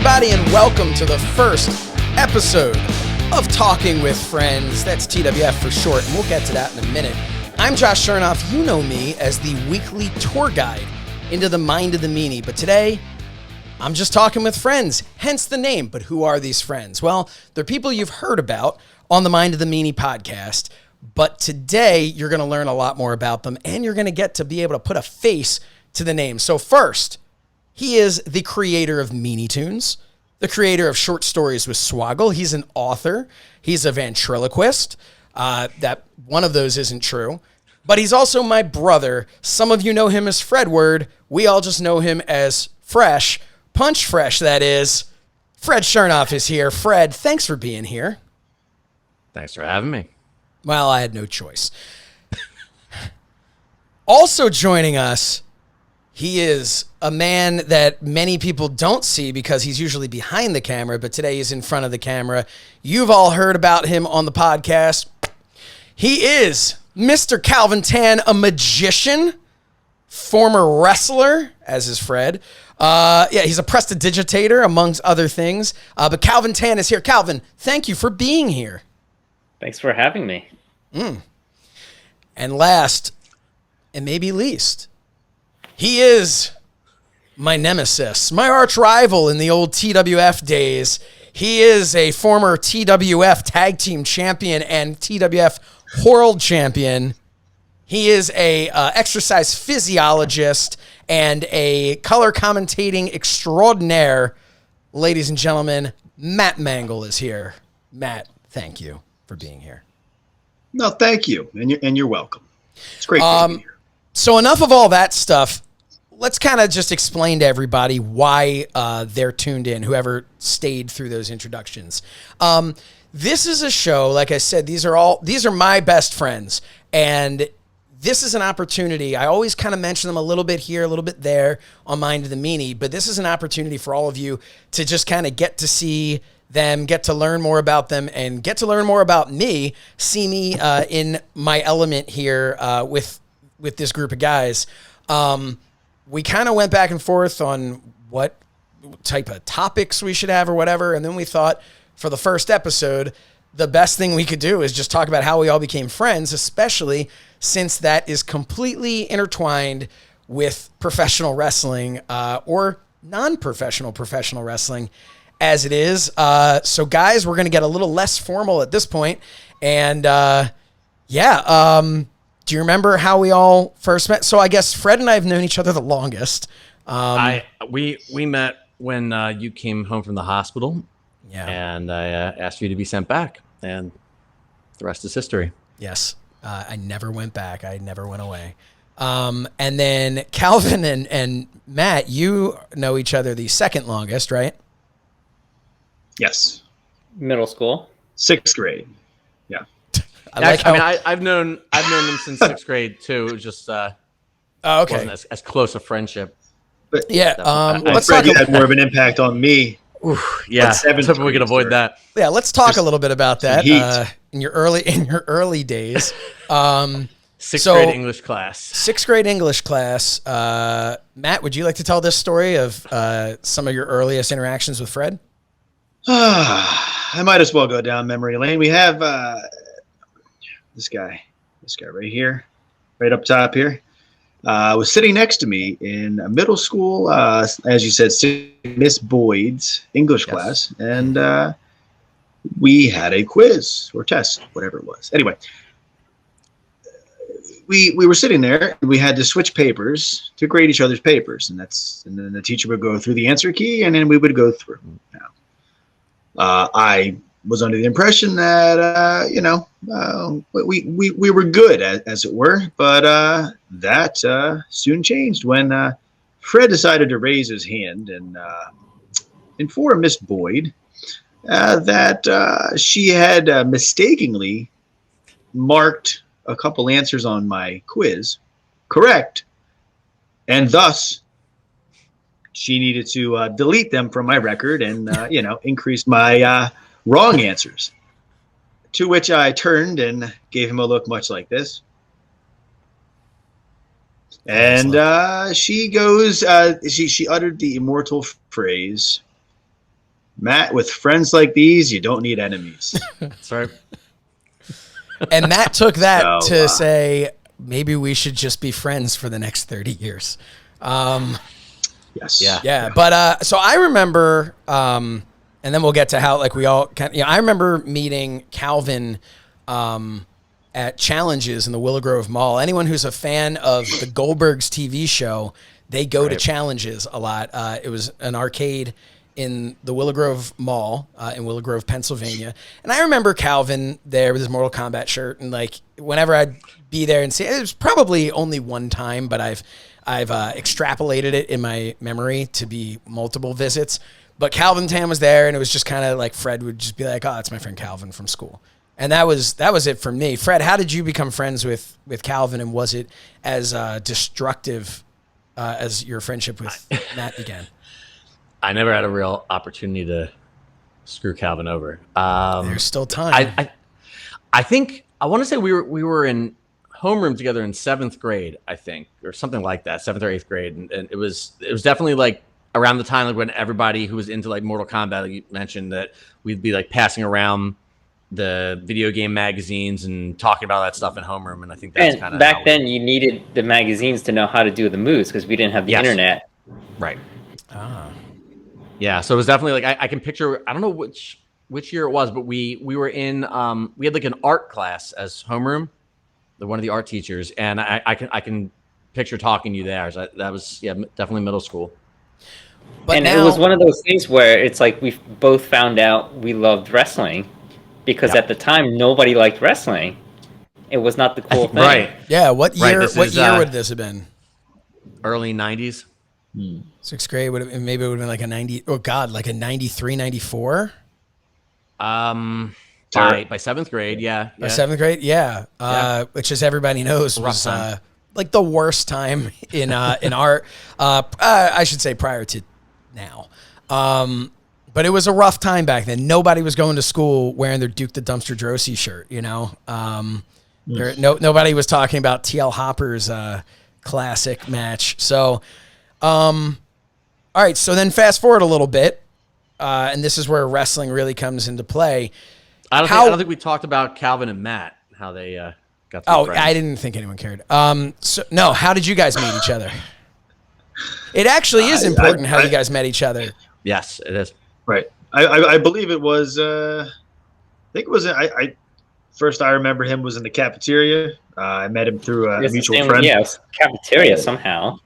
everybody, and welcome to the first episode of Talking with Friends. That's TWF for short, and we'll get to that in a minute. I'm Josh Shernoff. You know me as the weekly tour guide into the mind of the meanie, but today I'm just talking with friends, hence the name. But who are these friends? Well, they're people you've heard about on the Mind of the Meanie podcast, but today you're going to learn a lot more about them, and you're going to get to be able to put a face to the name. So first, he is the creator of Meanie Tunes, the creator of Short Stories with Swoggle. He's an author. He's a ventriloquist. That one of those isn't true. But he's also my brother. Some of you know him as Fredward. We all just know him as Fresh. Punch Fresh, that is. Fred Shernoff is here. Fred, thanks for being here. Thanks for having me. Well, I had no choice. Also joining us, he is a man that many people don't see because he's usually behind the camera, but today he's in front of the camera. You've all heard about him on the podcast. He is Mr. Calvin Tan, a magician, former wrestler, as is Fred. He's a prestidigitator, amongst other things. But Calvin Tan is here. Calvin, thank you for being here. Thanks for having me. And last, and maybe least, he is my nemesis, my arch rival in the old TWF days. He is a former TWF tag team champion and TWF world champion. He is a exercise physiologist and a color commentating extraordinaire. Ladies and gentlemen, Matt Mangol is here. Matt, thank you for being here. No, thank you, and you're welcome. It's great to be here. So enough of all that stuff. Let's kind of just explain to everybody why they're tuned in, whoever stayed through those introductions. This is a show, like I said, these are my best friends, and this is an opportunity. I always kind of mention them a little bit here, a little bit there on Mind of the Meanie, but this is an opportunity for all of you to just kind of get to see them, get to learn more about them, and get to learn more about me, see me in my element here with this group of guys. We kind of went back and forth on what type of topics we should have or whatever, and then we thought for the first episode, the best thing we could do is just talk about how we all became friends, especially since that is completely intertwined with professional wrestling or non-professional professional wrestling as it is. So guys, we're going to get a little less formal at this point. And do you remember how we all first met? So I guess Fred and I have known each other the longest. We met when you came home from the hospital. Yeah. And I asked you to be sent back, and the rest is history. Yes. I never went back. I never went away. And then Calvin and Matt, you know each other the second longest, right? Yes. Middle school. 6th grade. Yeah. I've known them since 6th grade too. It was just okay. Wasn't as close a friendship. But yeah. Let's Fred, you had more of an impact on me. Yeah. I was hoping we could avoid that. Yeah. Let's talk a little bit about that in your early days. Sixth grade English class. 6th grade English class. Matt, would you like to tell this story of some of your earliest interactions with Fred? I might as well go down memory lane. We have this guy right here, right up top here, was sitting next to me in middle school, as you said, Miss Boyd's English class, and we had a quiz or test, whatever it was. Anyway, we were sitting there, and we had to switch papers to grade each other's papers, and then the teacher would go through the answer key, and then we would go through. Now, I was under the impression that we were good as it were, but that soon changed when Fred decided to raise his hand and inform Miss Boyd that she had mistakenly marked a couple answers on my quiz correct, and thus she needed to delete them from my record and increase my wrong answers. To which I turned and gave him a look much like this. And she goes, she uttered the immortal phrase, Matt, with friends like these, you don't need enemies. That's right. And Matt took that So, to say, maybe we should just be friends for the next 30 years. Yes. Yeah. But so I remember, and then we'll get to how like we all kind of, I remember meeting Calvin at Challenges in the Willow Grove Mall. Anyone who's a fan of the Goldbergs TV show, they go to Challenges a lot. It was an arcade in the Willow Grove Mall in Willow Grove, Pennsylvania. And I remember Calvin there with his Mortal Kombat shirt. And like whenever I'd be there and see it was probably only one time, but I've extrapolated it in my memory to be multiple visits. But Calvin Tam was there, and it was just kind of like Fred would just be like, "Oh, it's my friend Calvin from school," and that was it for me. Fred, how did you become friends with Calvin, and was it as destructive as your friendship with Matt began? I never had a real opportunity to screw Calvin over. There's still time. I think I want to say we were in homeroom together in 7th grade, I think, or something like that, 7th or 8th grade, and it was definitely like around the time like when everybody who was into like Mortal Kombat, like you mentioned, that we'd be like passing around the video game magazines and talking about that stuff in homeroom, and I think that's kind of back then you needed the magazines to know how to do the moves because we didn't have the internet. Right. Yeah, so it was definitely like I can picture. I don't know which year it was, but we were in we had like an art class as homeroom, one of the art teachers, and I can picture talking to you there. So that was definitely middle school. But it was one of those things where it's like we both found out we loved wrestling because at the time nobody liked wrestling. It was not the cool thing. Right. Yeah. What year? Right, what year would this have been? Early 90s. 6th grade would have, maybe it would have been like a 90. Oh God, like a 93, 94. By 7th grade, yeah. By 7th grade, yeah. Which, as everybody knows, was like the worst time in art. I should say prior to now. But it was a rough time back then. Nobody was going to school wearing their Duke the Dumpster Drosy shirt. You know, nobody was talking about TL Hopper's classic match. So, all right. So then fast forward a little bit, and this is where wrestling really comes into play. I don't think we talked about Calvin and Matt, how they got to be friends. I didn't think anyone cared. No, how did you guys meet each other? It actually is important how you guys met each other. Yes, it is. Right. I believe it was. I think it was. First I remember him was in the cafeteria. I met him through a mutual friend. Yeah, it was cafeteria somehow.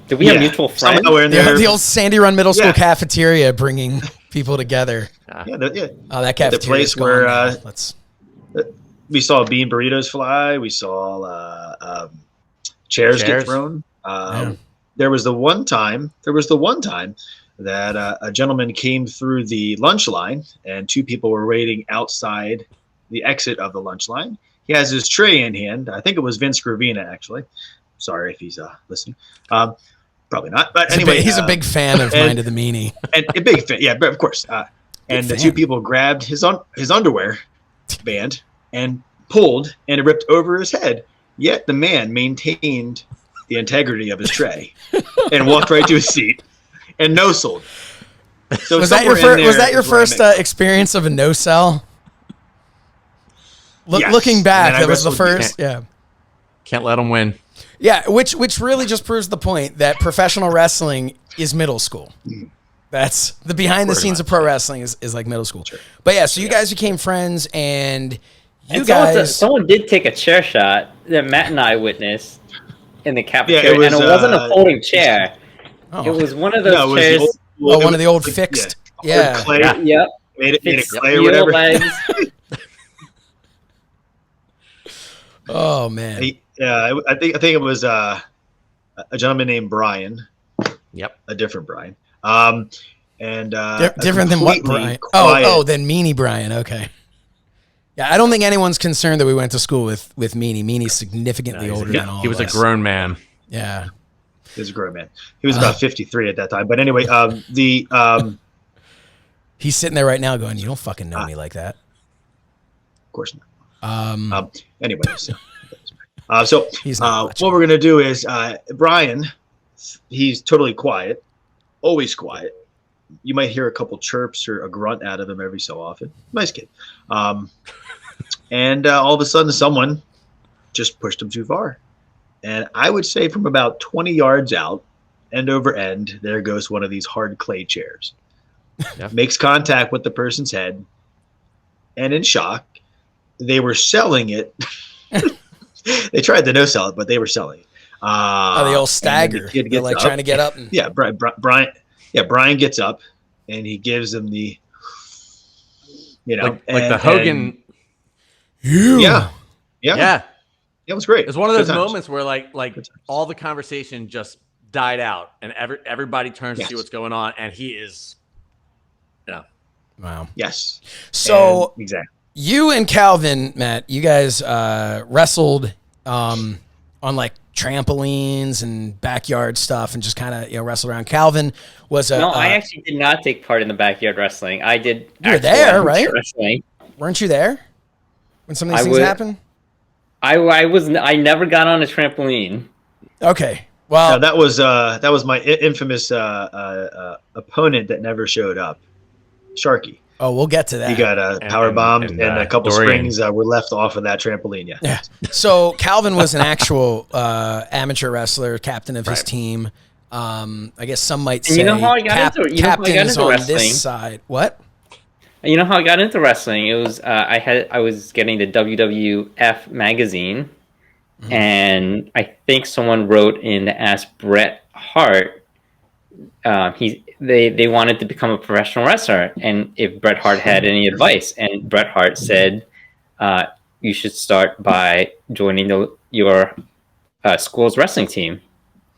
Did we have mutual friends? The old Sandy Run Middle School cafeteria bringing people together. That cafeteria. The place where we saw bean burritos fly. We saw chairs get thrown. There was the one time that a gentleman came through the lunch line, and 2 people were waiting outside the exit of the lunch line. He has his tray in hand. I think it was Vince Gravina, actually. Sorry if he's listening. Probably not. But anyway, he's a big fan of Mind of the Meanie. And a big fan, yeah, but of course. And the 2 people grabbed his underwear band and pulled, and it ripped over his head. Yet the man maintained the integrity of his tray and walked right to his seat and no-sold. So was that your first experience of a no-sell? Yes. Looking back, that was the first. Can't let them win. Yeah, which really just proves the point that professional wrestling is middle school. That's the behind the scenes of pro wrestling is like middle school. Sure. But yeah, so you guys became friends, and someone did take a chair shot that Matt and I witnessed in the cafeteria, and it wasn't a folding chair. It was one of those chairs. One of the old fixed. Clay. Yep. Made it clay or whatever. Oh man. I think it was a gentleman named Brian. Yep. A different Brian. Different than what Brian? Then Meanie Brian. Okay. Yeah, I don't think anyone's concerned that we went to school with Meanie. Meanie's significantly older than all of us. He was a grown man. Yeah. He was a grown man. He was about 53 at that time. But anyway, he's sitting there right now going, "You don't fucking know me like that." Of course not. Anyway, so what we're gonna do is Brian, he's totally quiet, always quiet, you might hear a couple chirps or a grunt out of him every so often. Nice kid. And all of a sudden, someone just pushed him too far. And I would say from about 20 yards out, end over end, there goes one of these hard clay chairs. Yeah. Makes contact with the person's head. And in shock, they were selling it. They tried to no sell it, but they were selling it. The old stagger. They're like trying to get up. And... Yeah, Brian. Yeah, Brian gets up and he gives them the, like the Hogan. Yeah. It was great. It's one of those moments where like all the conversation just died out and everybody turns to see what's going on, and he is, Wow. Yes. So exactly. You and Calvin, Matt, you guys wrestled on like trampolines and backyard stuff and just kind of wrestled around. Calvin was I actually did not take part in the backyard wrestling. I did. You were there, right? Wrestling. Weren't you there when some of these things happened? I was. I never got on a trampoline. Okay. Well, no, that was my infamous opponent that never showed up, Sharky. Oh, we'll get to that. He got power bombed, and a couple springs were left off of that trampoline. Yeah. So Calvin was an actual amateur wrestler, captain of his team. I guess some might say. You know how I got into captains on wrestling? This side. What? You know how I got into wrestling? It was I was getting the WWF magazine, and I think someone wrote in to ask Bret Hart. They wanted to become a professional wrestler, and if Bret Hart had any advice, and Bret Hart said, "You should start by joining your school's wrestling team,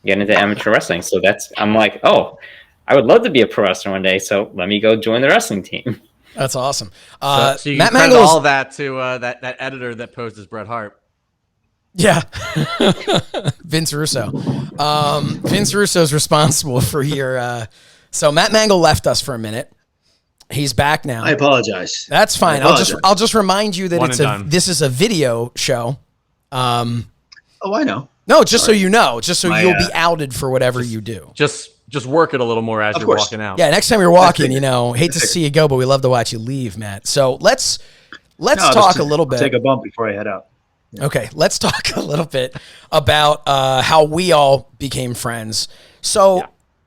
get into amateur wrestling." So I'm like, oh, I would love to be a pro wrestler one day. So let me go join the wrestling team. That's awesome. So you Matt Mangol all that to that editor that posed as Bret Hart. Yeah, Vince Russo. Vince Russo's responsible for your. So Matt Mangol left us for a minute. He's back now. I apologize. That's fine. I'll just remind you that this is a video show. Oh, I know. No, just so you know, just so you'll be outed for whatever you do. Just work it a little more as you're walking out. Yeah, next time you're walking, hate to see you go, but we love to watch you leave, Matt. So let's talk a little bit. Take a bump before I head out. Yeah. Okay, let's talk a little bit about how we all became friends. So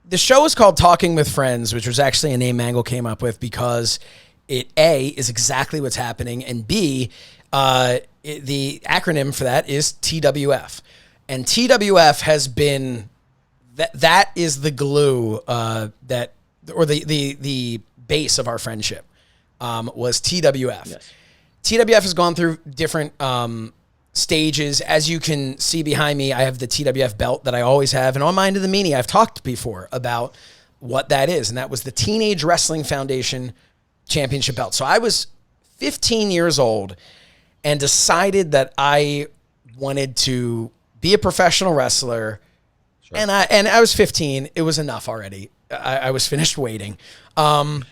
the show is called Talking with Friends, which was actually a name Mangol came up with because it A, is exactly what's happening, and B, the acronym for that is TWF. And TWF has been... That is the glue the base of our friendship was TWF. Yes. TWF has gone through different stages. As you can see behind me, I have the TWF belt that I always have. And on Mind of the Meanie, I've talked before about what that is. And that was the Teenage Wrestling Foundation Championship belt. So I was 15 years old and decided that I wanted to be a professional wrestler. Sure. And I was 15. It was enough already. I was finished waiting. And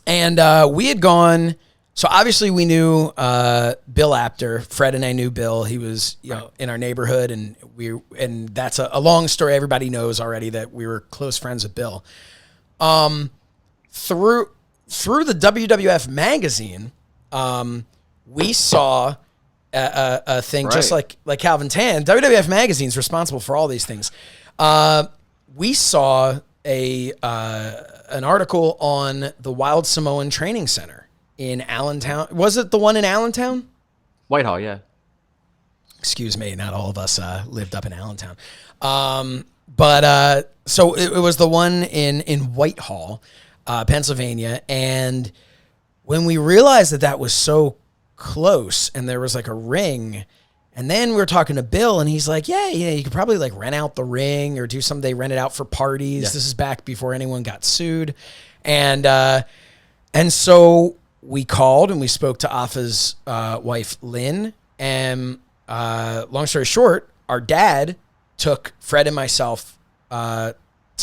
we had gone. So obviously we knew Bill Apter. Fred and I knew Bill. He was in our neighborhood, and that's a long story. Everybody knows already that we were close friends with Bill. Through the WWF magazine, we saw a thing just like Calvin Tan. WWF magazine's responsible for all these things. We saw an article on the Wild Samoan Training Center in Allentown. Was it the one in Allentown? Whitehall, yeah. Excuse me, not all of us lived up in Allentown. But so it was the one in Whitehall, Pennsylvania. And when we realized that was so close and there was like a ring, and then we were talking to Bill and he's like, yeah, you could probably like rent out the ring or do something. They rent it out for parties. Yeah. This is back before anyone got sued. And so we called and we spoke to Afa's wife, Lynn. And long story short, our dad took Fred and myself to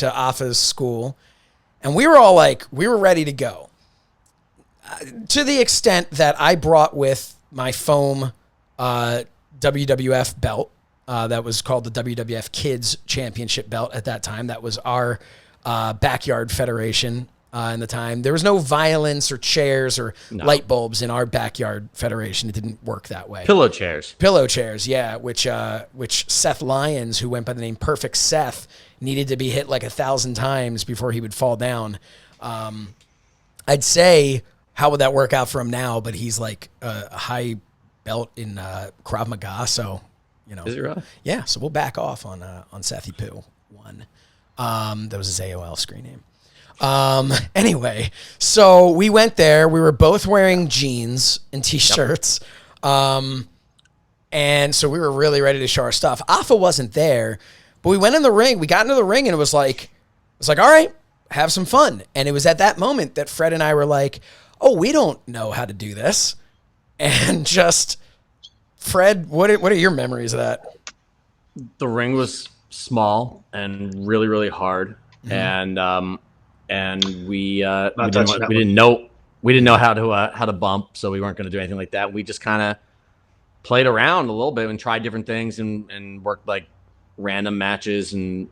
Afa's school, and we were all like, we were ready to go. To the extent that I brought with my foam WWF belt that was called the WWF Kids Championship belt at that time. That was our backyard federation. in the time. There was no violence or chairs or light bulbs in our backyard federation. It didn't work that way. Pillow chairs. Pillow chairs, yeah, which Seth Lyons, who went by the name Perfect Seth, needed to be hit like 1,000 times before he would fall down. I'd say, how would that work out for him now? But he's like a high belt in Krav Maga, so Is it really? Yeah, so we'll back off on Sethy Poo 1. That was his AOL screen name. Anyway, so we went there. We were both wearing jeans and t-shirts. And so we were really ready to show our stuff. Afa wasn't there, but we went in the ring. We got into the ring and it was like, all right, have some fun. And it was at that moment that Fred and I were like, oh, we don't know how to do this. And just, Fred, what are your memories of that? The ring was small and really, really hard. And we didn't know how to bump, so we weren't going to do anything like that. We just kind of played around a little bit and tried different things and worked like random matches and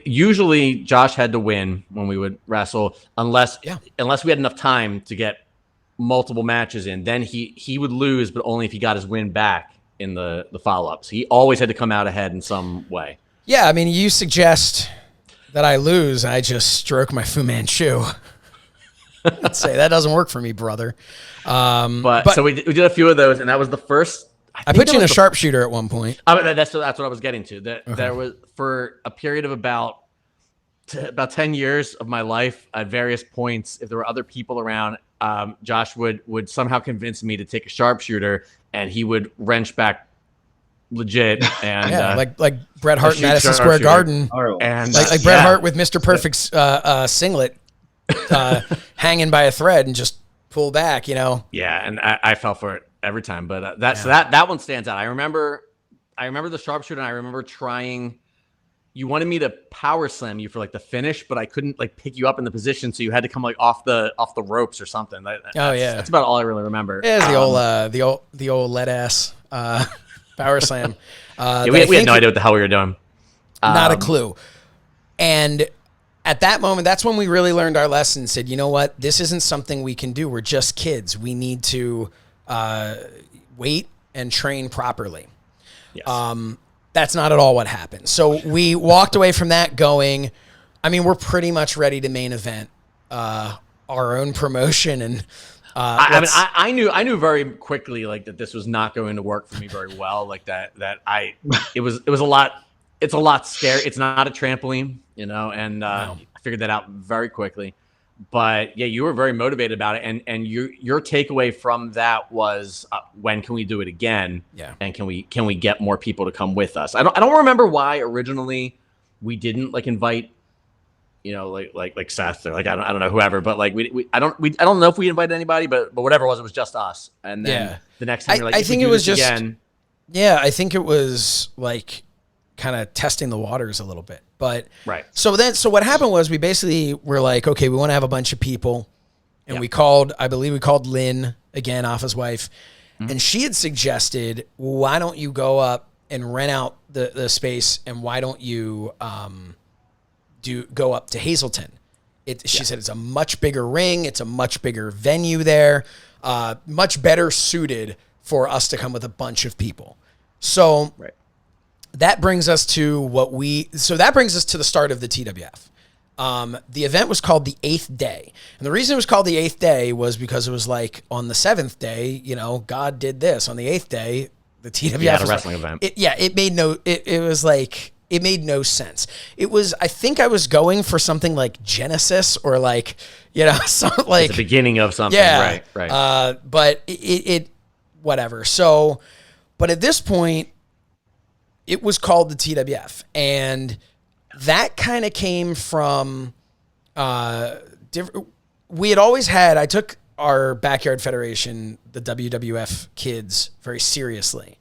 usually Josh had to win when we would wrestle unless we had enough time to get multiple matches in. Then he would lose, but only if he got his win back in the follow-ups. He always had to come out ahead in some way. Yeah, I mean, you suggest that I lose, I just stroke my Fu Manchu. I'd say that doesn't work for me, brother. But so we did a few of those, and that was the first. I put you in a sharpshooter at one point. That's what I was getting to. There was for a period of about 10 years of my life at various points. If there were other people around, Josh would somehow convince me to take a sharpshooter, and he would wrench back legit and like Bret Hart in Madison Square Garden, and like Bret Hart with Mr. Perfect's singlet hanging by a thread and just pull back, Yeah, and I fell for it every time, but that one stands out. I remember the sharpshooter, and I remember trying. You wanted me to power slam you for like the finish, but I couldn't like pick you up in the position, so you had to come like off the ropes or something. That's about all I really remember. Yeah, the old lead ass power slam. We had no idea what the hell we were doing. Not a clue. And at that moment, that's when we really learned our lesson. Said, you know what? This isn't something we can do. We're just kids. We need to wait and train properly. Yes. That's not at all what happened. So we walked away from that going, I mean, we're pretty much ready to main event our own promotion. And I knew very quickly like that this was not going to work for me very well. Like it was a lot. It's a lot scary. It's not a trampoline, and I figured that out very quickly. But yeah, you were very motivated about it, and your takeaway from that was when can we do it again? Yeah, and can we get more people to come with us? I don't remember why originally we didn't like invite, like Seth or like I don't know whoever, but like I don't know if we invited anybody, but whatever it was just us. And then the next time you're like, I think it was just again. Yeah, I think it was like kind of testing the waters a little bit. But right. So what happened was we basically were like, okay, we want to have a bunch of people. And I believe we called Lynn, again, Afa's wife. Mm-hmm. And she had suggested, why don't you go up and rent out the space, and why don't you go up to Hazleton? She said it's a much bigger ring. It's a much bigger venue there, much better suited for us to come with a bunch of people. So that brings us to the start of the TWF. The event was called the 8th Day. And the reason it was called the 8th Day was because it was like on the 7th day, God did this. On the 8th day, the TWF was a wrestling event. It made no sense. It was, I think I was going for something like Genesis or like, something like the beginning of something. Yeah. Right. But it whatever. So, but at this point, it was called the TWF, and that kind of came from we had always had. I took our backyard federation, the WWF kids, very seriously,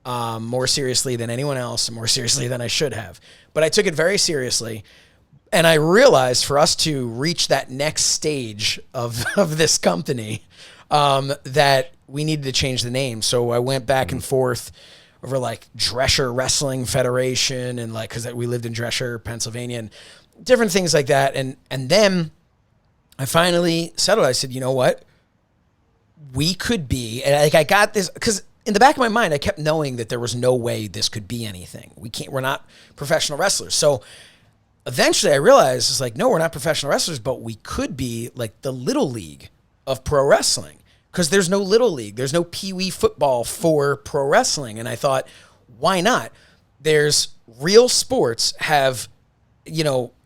more seriously than anyone else, and more seriously than I should have. But I took it very seriously, and I realized for us to reach that next stage of this company, that we needed to change the name. So I went back and forth over like Dresher Wrestling Federation and like, cause we lived in Dresher, Pennsylvania. different things like that. And then I finally settled. I said, you know what? We could be, and like I got this, because in the back of my mind, I kept knowing that there was no way this could be anything. We're not professional wrestlers. So eventually I realized it's like, no, we're not professional wrestlers, but we could be like the little league of pro wrestling, because there's no little league. There's no pee-wee football for pro wrestling. And I thought, why not? There's real sports have,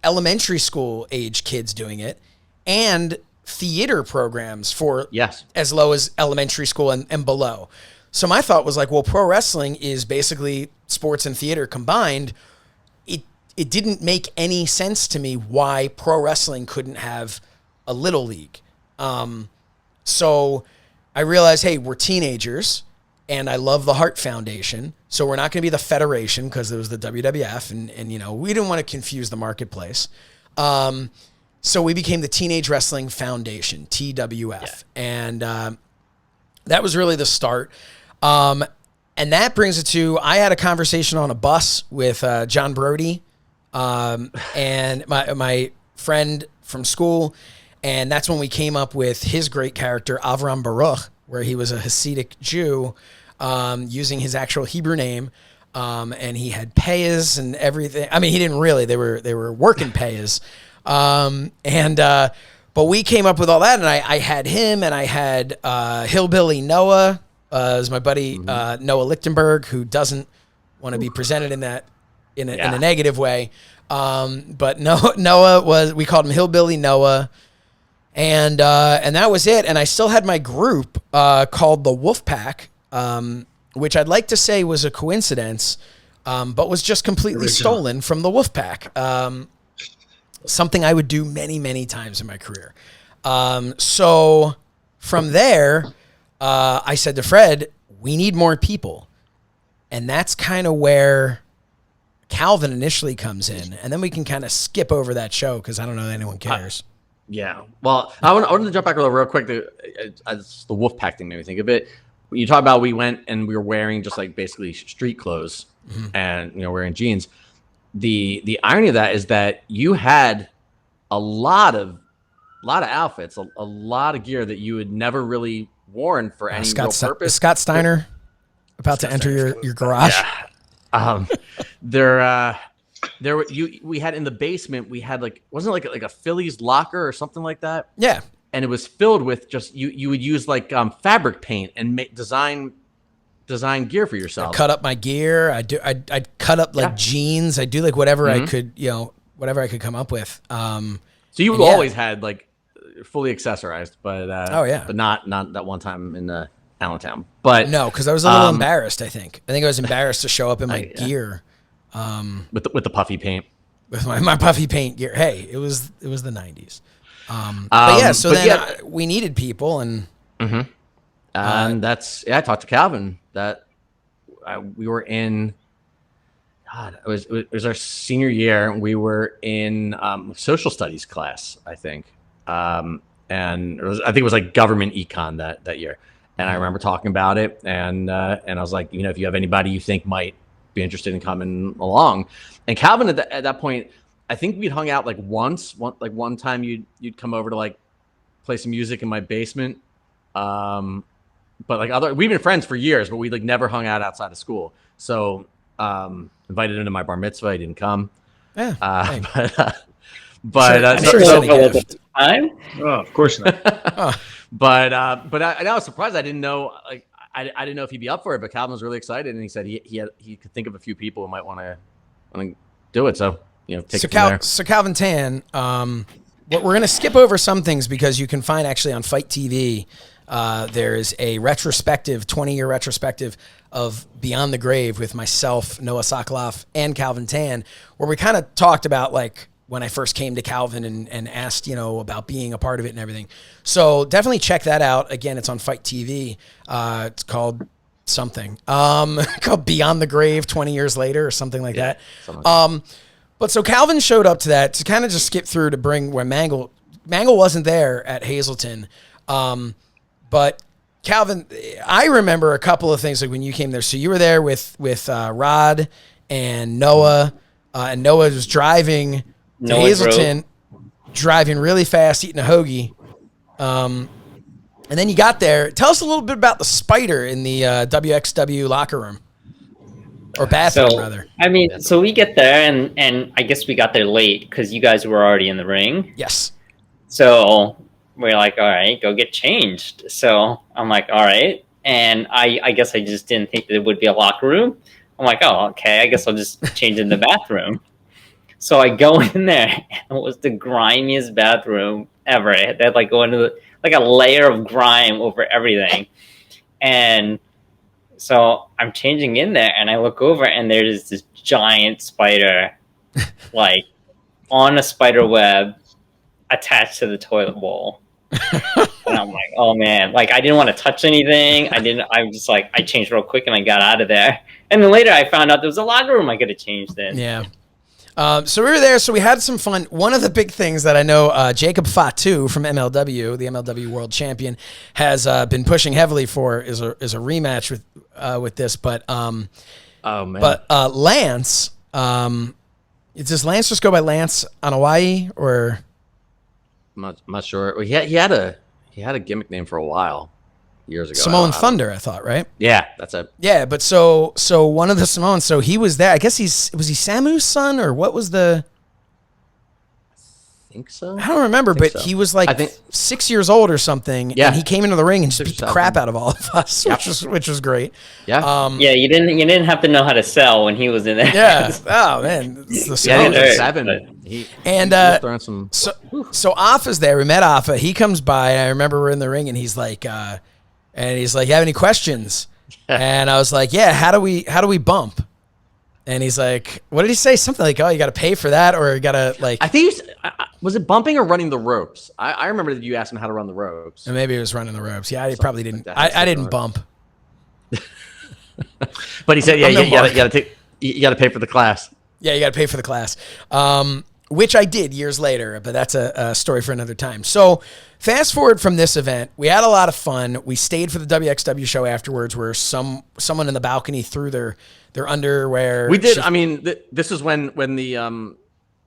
elementary school age kids doing it, and theater programs for as low as elementary school and below. So my thought was like, well, pro wrestling is basically sports and theater combined. It didn't make any sense to me why pro wrestling couldn't have a little league. So I realized, hey, we're teenagers, and I love the Hart Foundation, so we're not going to be the Federation, because it was the WWF, and we didn't want to confuse the marketplace. So we became the Teenage Wrestling Foundation, TWF, and that was really the start. And that brings it to, I had a conversation on a bus with John Brody, and my friend from school, and that's when we came up with his great character, Avram Baruch, where he was a Hasidic Jew, using his actual Hebrew name, and he had payas and everything. I mean, he didn't really; they were working payas, but we came up with all that, and I had him, and I had Hillbilly Noah, as my buddy Noah Lichtenberg, who doesn't want to be presented in a negative way, but Noah we called him Hillbilly Noah. And that was it. And I still had my group called the Wolfpack, which I'd like to say was a coincidence, but was just completely stolen from the Wolfpack. Something I would do many, many times in my career. So from there, I said to Fred, we need more people. And that's kind of where Calvin initially comes in. And then we can kind of skip over that show, because I don't know that anyone cares. Yeah. Well, I wanted to jump back real quick. The Wolfpack thing made me think of it. When you talk about, we went and we were wearing just like basically street clothes, and wearing jeans. The irony of that is that you had a lot of outfits, a lot of gear that you had never really worn for any real purpose. Is Scott Steiner about to enter your garage? Yeah. We had in the basement, we had wasn't it like a Phillies locker or something like that? Yeah. And it was filled with just, you would use fabric paint and design gear for yourself. I cut up my gear. I'd cut up jeans. I do whatever I could, whatever I could come up with. So you always had fully accessorized, but but not that one time in Allentown. But no, because I was a little embarrassed. I think I was embarrassed to show up in my gear. With the puffy paint, with my puffy paint gear. Hey, it was the 90s. But we needed people, and and I talked to Calvin that we were in. God, it was our senior year. We were in social studies class, I think, and I think it was government econ that year. And I remember talking about it, and I was like, if you have anybody you think might be interested in coming along. And Calvin at that point, I think we'd hung out one time you'd come over to play some music in my basement. But we've been friends for years, but we never hung out outside of school. So invited him to my bar mitzvah, he didn't come. Yeah. Time? Oh, of course not. But I was surprised. I didn't know I didn't know if he'd be up for it, but Calvin was really excited, and he said he could think of a few people who might want to do it. So take it from there. So Calvin Tan, we're going to skip over some things, because you can find actually on Fight TV. There's a 20-year retrospective of Beyond the Grave with myself, Noah Sokoloff, and Calvin Tan, where we kind of talked about when I first came to Calvin and asked, about being a part of it and everything. So definitely check that out. Again, it's on Fight TV. It's called something, called Beyond the Grave 20 years later or something like that. But so Calvin showed up to that, to kind of just skip through to bring where Mangol wasn't there at Hazleton. But Calvin, I remember a couple of things when you came there. So you were there with Rod and Noah, and Noah was driving to Hazleton, driving really fast, eating a hoagie. And then you got there. Tell us a little bit about the spider in the WXW locker room. Or bathroom, rather. I mean, so we get there, and I guess we got there late because you guys were already in the ring. Yes. So we're like, all right, go get changed. So I'm like, all right. And I guess I just didn't think that it would be a locker room. I'm like, oh, okay, I guess I'll just change in the bathroom. So I go in there, and it was the grimiest bathroom ever. It had like go into like a layer of grime over everything. And so I'm changing in there, and I look over, and there's this giant spider, like on a spider web, attached to the toilet bowl. And I'm like, oh man, like I didn't want to touch anything. I'm just like, I changed real quick and I got out of there. And then later I found out there was a locker room I could have changed in. Yeah. So we were there, so we had some fun. One of the big things that I know Jacob Fatu from MLW, the MLW World Champion, has been pushing heavily for is a rematch with this. But oh man, but Lance, does Lance just go by Lance on Hawaii or? I'm not sure. He had a gimmick name for a while. Years ago. Samoan Thunder, I thought, right? Yeah, that's it. Yeah, but so one of the Samoans, so he was there. I guess was he Samu's son or what was the? I think so. I don't remember, but so. He was like 6 years old or something. Yeah, and he came into the ring and just beat the crap out of all of us, which was great. Yeah, yeah. You didn't have to know how to sell when he was in there. Yeah. Oh man, it's the Samoan. Yeah, 7. So Afa's there. We met Afa. He comes by. And I remember we're in the ring, and he's like. You have any questions? And I was like, yeah, how do we bump? And he's like, what did he say? Something like, oh, you got to pay for that, or you got to like. I think was it bumping or running the ropes? I remember that you asked him how to run the ropes. And maybe it was running the ropes. Yeah, I probably didn't. I didn't bump. But he said, yeah, you got to pay for the class. Yeah, you got to pay for the class. Which I did years later, but that's a story for another time. So fast forward from this event, we had a lot of fun. We stayed for the WXW show afterwards where someone in the balcony threw their underwear. We did. I mean, this is when the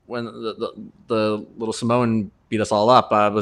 little Samoan beat us all up. That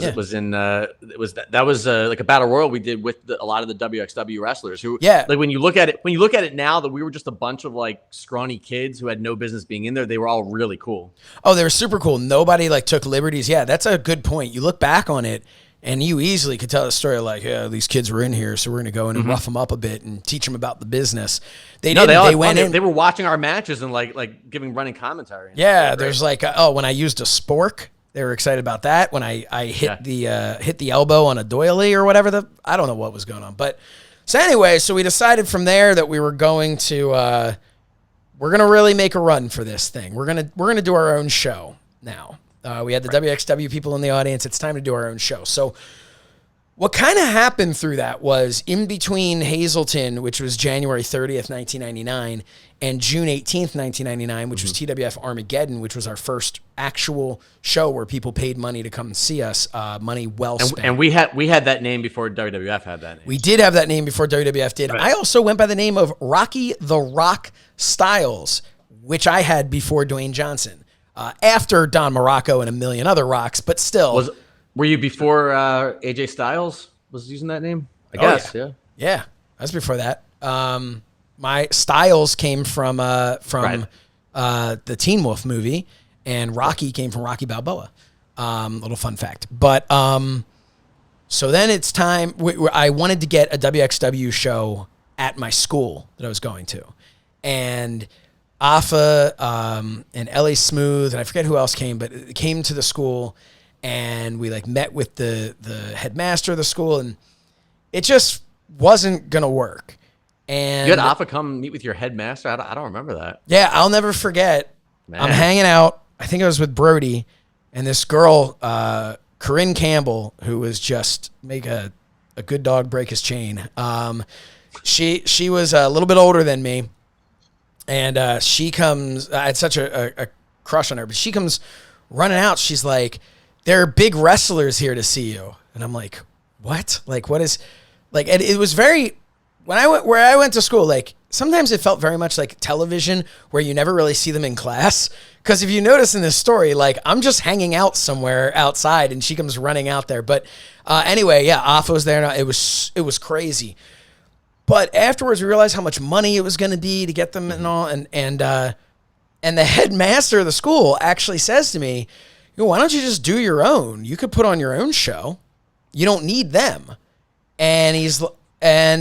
was like a battle royal we did with a lot of the WXW wrestlers who, like when you look at it now that we were just a bunch of like scrawny kids who had no business being in there, they were all really cool. Oh, they were super cool. Nobody like took liberties. Yeah, that's a good point. You look back on it and you easily could tell a story like, yeah, these kids were in here, so we're going to go in and rough them up a bit and teach them about the business. They went in. They were watching our matches and like giving running commentary. Yeah, there's like, when I used a spork, they were excited about that. When I hit the elbow on a doily or whatever, I don't know what was going on. But so anyway, so we decided from there that we were going to really make a run for this thing. We're gonna do our own show now. We had the WXW people in the audience. It's time to do our own show. So what kind of happened through that was in between Hazleton, which was January 30th, 1999, and June 18th, 1999, which was TWF Armageddon, which was our first actual show where people paid money to come and see us, money well spent. And we had that name before WWF had that name. We did have that name before WWF did. Right. I also went by the name of Rocky the Rock Styles, which I had before Dwayne Johnson. After Don Morocco and a million other rocks, but still. Were you before AJ Styles was using that name? I guess, yeah. Yeah, I was before that. My Styles came from the Teen Wolf movie, and Rocky came from Rocky Balboa. Little fun fact. But so then it's time. I wanted to get a WXW show at my school that I was going to, and Afa and L.A. Smooth, and I forget who else came, but it came to the school, and we like met with the headmaster of the school, and it just wasn't gonna work. And you had Afa come meet with your headmaster? I don't remember that. Yeah, I'll never forget. Man. I'm hanging out. I think I was with Brody, and this girl, Corinne Campbell, who was just make a good dog break his chain. She was a little bit older than me. And she comes, I had such a crush on her, but she comes running out. She's like, there are big wrestlers here to see you. And I'm like, what? Like, what is, like, and it was very, where I went to school, like, sometimes it felt very much like television where you never really see them in class. Because if you notice in this story, like I'm just hanging out somewhere outside and she comes running out there. But anyway, yeah, Affo's there now. It was crazy. But afterwards, we realized how much money it was going to be to get them and all. And the headmaster of the school actually says to me, why don't you just do your own? You could put on your own show. You don't need them. And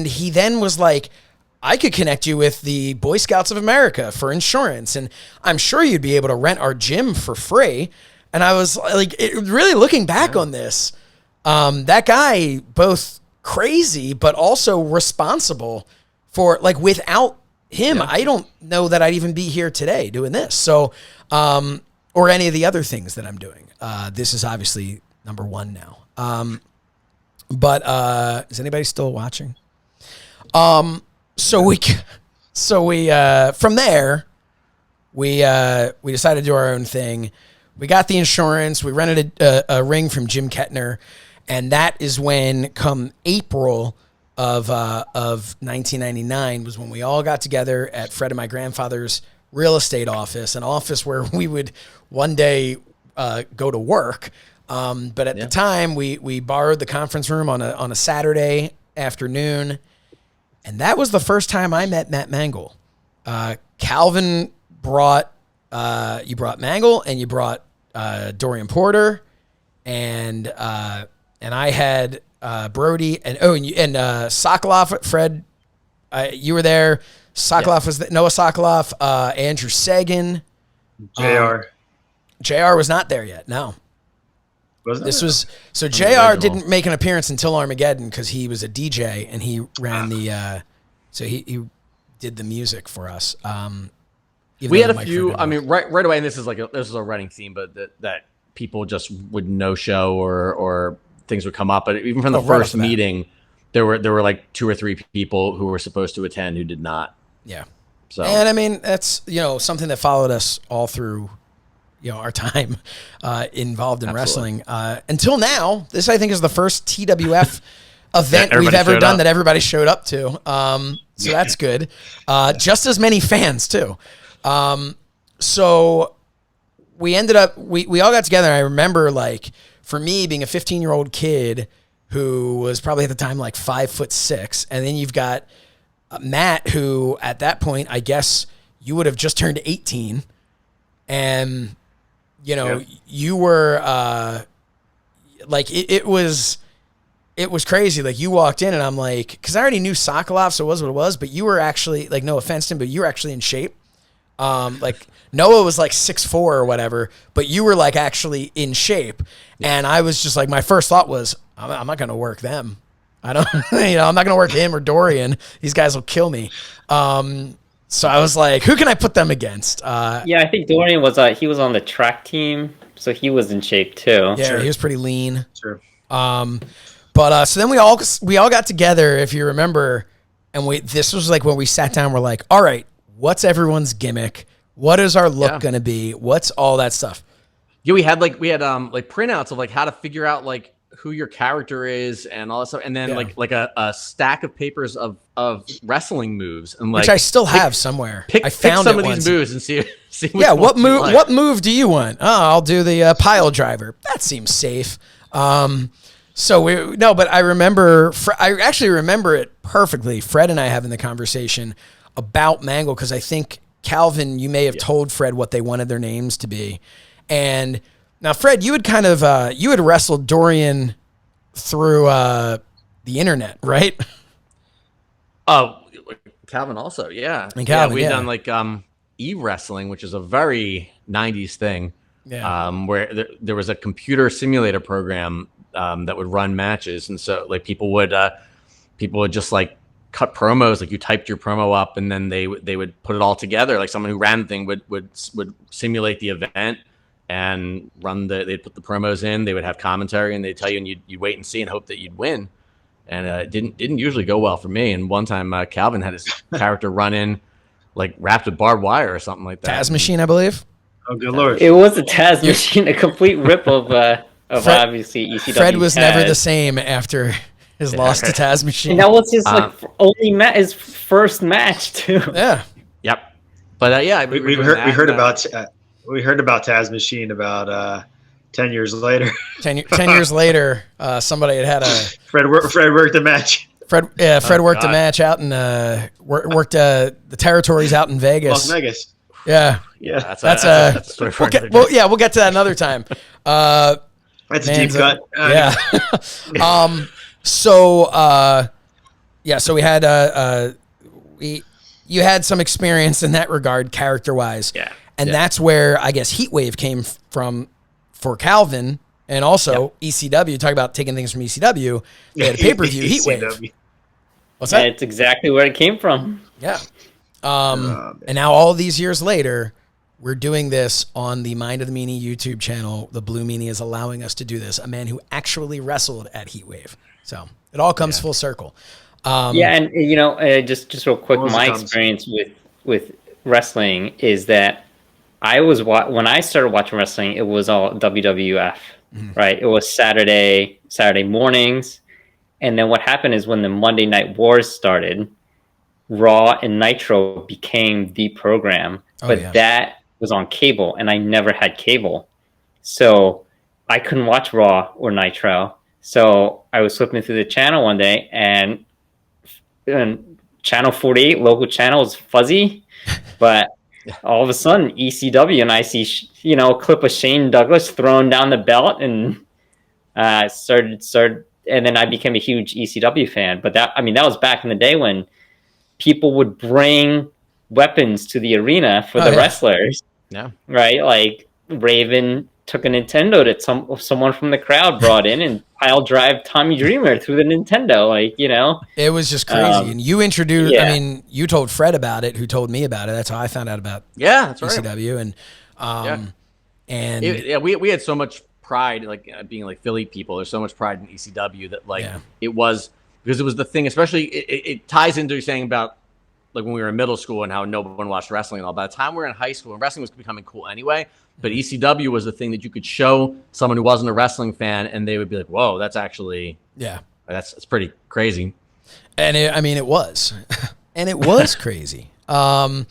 he then was like, I could connect you with the Boy Scouts of America for insurance, and I'm sure you'd be able to rent our gym for free. And I was like, really looking back on this, that guy, both crazy, but also responsible for, like, without him, I don't know that I'd even be here today doing this. So, or any of the other things that I'm doing. This is obviously number one now. But is anybody still watching? So we from there, we decided to do our own thing. We got the insurance. We rented a ring from Jim Kettner, and that is when, come April of 1999, was when we all got together at Fred and my grandfather's real estate office, an office where we would one day go to work. But at the time, we borrowed the conference room on a Saturday afternoon. And that was the first time I met Matt Mangol. Calvin brought, you brought Mangol, and you brought Dorian Porter, and I had Brody, and Sokoloff. Fred, you were there. Sokoloff was Noah Sokoloff, Andrew Sagan, JR was not there yet. No. JR didn't make an appearance until Armageddon because he was a DJ and he ran so he did the music for us. We had a few. I mean, right away, and this is a running theme, but that people just would no show or things would come up. But even from the first meeting, there were like 2 or 3 people who were supposed to attend who did not. Yeah. So, and I mean, that's something that followed us all through our time involved in wrestling until now. This, I think, is the first TWF event we've ever done that everybody showed up to. So that's good. Just as many fans too. So we ended up, we all got together. And I remember, like, for me being a 15-year-old kid who was probably at the time like 5'6", and then you've got Matt, who at that point, I guess you would have just turned 18, and you were like, it was crazy. Like, you walked in and I'm like, because I already knew Sokoloff, so it was what it was, but you were actually, like, no offense to him, but you were actually in shape. Like, Noah was like 6'4" or whatever, but you were like actually in shape. Yeah. And I was just like, my first thought was, I'm not going to work them. I don't, I'm not going to work him or Dorian. These guys will kill me. So I was like, who can I put them against? I think Dorian was he was on the track team, so he was in shape too. Yeah, he was pretty lean. Sure. But so then we all got together, if you remember, and this was like when we sat down. We're like, all right, what's everyone's gimmick? What is our look going to be? What's all that stuff? Yeah, we had printouts of like how to figure out like who your character is and all that stuff, and then like a stack of papers of wrestling moves, and like, which I still have somewhere. I found some of these moves and see. What move? Like. What move do you want? Oh, I'll do the pile driver. That seems safe. But I remember. I actually remember it perfectly. Fred and I having the conversation about Mangol, because I think Calvin, you may have told Fred what they wanted their names to be, and now Fred, you had kind of you had wrestled Dorian through the internet, right? Oh, Calvin also, yeah. And Calvin, we've done like e-wrestling, which is a very 90s thing. Yeah. Where there was a computer simulator program that would run matches, and so like people would just like cut promos. Like, you typed your promo up, and then they would put it all together. Like, someone who ran the thing would simulate the event and they'd put the promos in. They would have commentary, and they'd tell you, and you'd wait and see and hope that you'd win. And it didn't usually go well for me. And one time, Calvin had his character run in, like, wrapped with barbed wire or something like that. Taz machine, I believe. Oh, good lord! It was a Taz machine, a complete rip of Fred, obviously ECW. Fred was Taz. never the same after his loss to Taz Machine. And that was his his first match too. Yeah. Yep. But yeah, we heard about Taz Machine about 10 years later. 10 years later, somebody had a Fred worked a match. Fred worked a match out in worked the territories out in Vegas. Las Vegas. Yeah. Yeah. That's a story for another day. We'll get to that another time. That's a deep cut. Yeah. So we had you had some experience in that regard, character wise. Yeah. And that's where I guess Heatwave came from for Calvin, and also ECW. Talk about taking things from ECW. They had a pay-per-view Heatwave. What's that? That's exactly where it came from. Yeah. And now all these years later, we're doing this on the Mind of the Meanie YouTube channel. The Blue Meanie is allowing us to do this. A man who actually wrestled at Heatwave. So it all comes full circle. And just real quick, my experience with wrestling is that when I started watching wrestling, it was all WWF, right? It was Saturday mornings. And then what happened is when the Monday Night Wars started, Raw and Nitro became the program, that was on cable, and I never had cable. So I couldn't watch Raw or Nitro. So I was flipping through the channel one day, and channel 48, local channel, was fuzzy, but all of a sudden ECW, and I see a clip of Shane Douglas throwing down the belt, and started, and then I became a huge ECW fan. But that was back in the day when people would bring weapons to the arena for the wrestlers. Yeah. Right? Like Raven took a Nintendo that someone from the crowd brought in and pile drive Tommy Dreamer through the Nintendo. It was just crazy. And you introduced, you told Fred about it, who told me about it. That's how I found out about that's right. ECW. And we had so much pride, being like Philly people. There's so much pride in ECW that it was, because it was the thing, especially it ties into you saying about like when we were in middle school and how no one watched wrestling and all. By the time we were in high school, and wrestling was becoming cool anyway, but ECW was the thing that you could show someone who wasn't a wrestling fan and they would be like, whoa, that's actually, that's pretty crazy. And it was, and it was crazy. So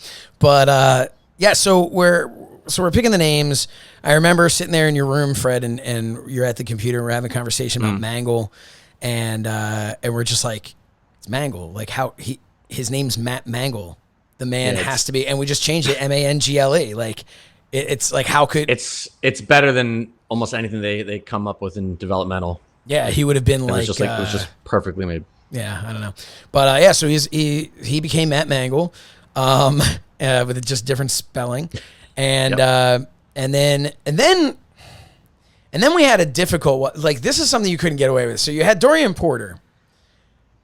we're picking the names. I remember sitting there in your room, Fred, and you're at the computer and we're having a conversation about Mangol, and we're just like, it's Mangol. Like his name's Matt Mangol. The man has to be, and we just changed it, Mangle. Like it's like, how could it's better than almost anything they come up with in developmental. Yeah, he would have been it was just perfectly made. Yeah, I don't know, but so he became Matt Mangol, with just different spelling, and then we had a difficult one. Like, this is something you couldn't get away with. So you had Dorian Porter,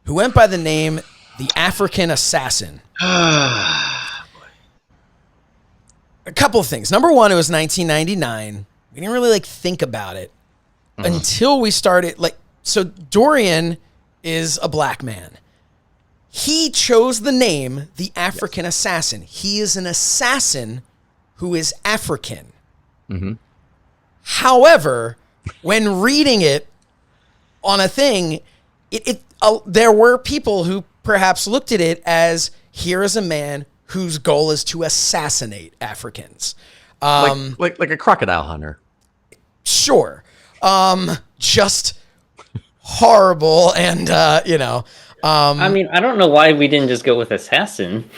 who went by the name the African Assassin. A couple of things. Number one, it was 1999. We didn't really think about it until we started. So Dorian is a black man. He chose the name the African Assassin. He is an assassin who is African. Mm-hmm. However, when reading it on a thing, there were people who perhaps looked at it as, here is a man whose goal is to assassinate Africans. Like a crocodile hunter. Sure. Just horrible. And, I don't know why we didn't just go with assassin.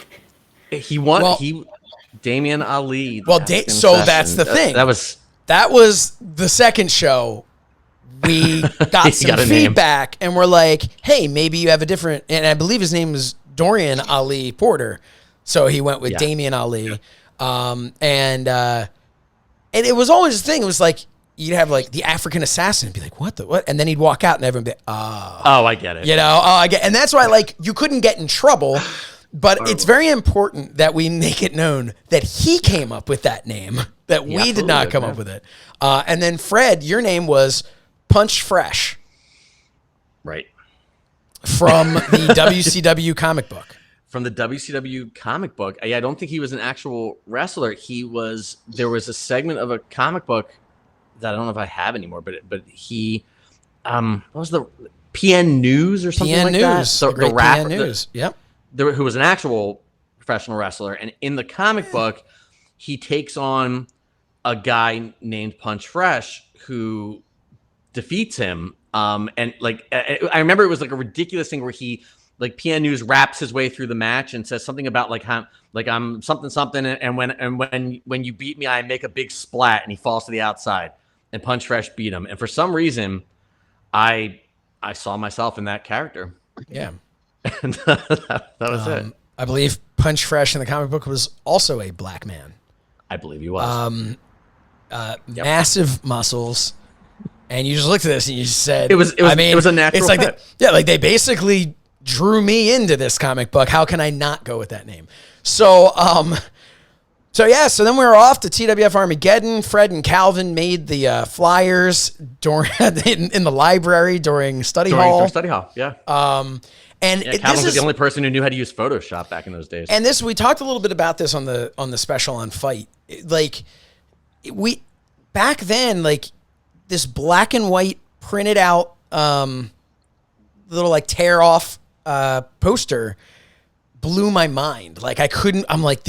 Damian Ali. That's the thing. That was the second show. We got some feedback, and we're like, hey, maybe you have a different, and I believe his name was Dorian Ali Porter. So he went with Damian Ali. And it was always the thing. It was like, you'd have the African assassin and be like, what? And then he'd walk out and everyone would be, oh, I get it. I get, and that's why you couldn't get in trouble. But it's very important that we make it known that he came up with that name, that we did not come up with it. And then Fred, your name was Punch Fresh. Right. From the WCW comic book. From the WCW comic book. I don't think he was an actual wrestler. There was a segment of a comic book that I don't know if I have anymore, but he, what was the PN News or something PN like News, that. So the great rapper, PN News. Yep. who was an actual professional wrestler, and in the comic book, he takes on a guy named Punch Fresh who defeats him. And like I remember it was like a ridiculous thing where he like PN News raps his way through the match and says something about like how like I'm something something, and when you beat me, I make a big splat, and he falls to the outside, and Punch Fresh beat him. And for some reason, I saw myself in that character. Yeah. And that was it. I believe Punch Fresh in the comic book was also a black man. I believe he was. Massive muscles. And you just looked at this and you just said, it was a natural it's like fit. like they basically drew me into this comic book. How can I not go with that name? So then we were off to TWF Armageddon. Fred and Calvin made the flyers during in the library during study hall. Study hall, yeah. And Calvin was the only person who knew how to use Photoshop back in those days. And we talked a little bit about this on the special on Fight. Like we back then, like this black and white printed out little like tear off poster blew my mind. Like I'm like,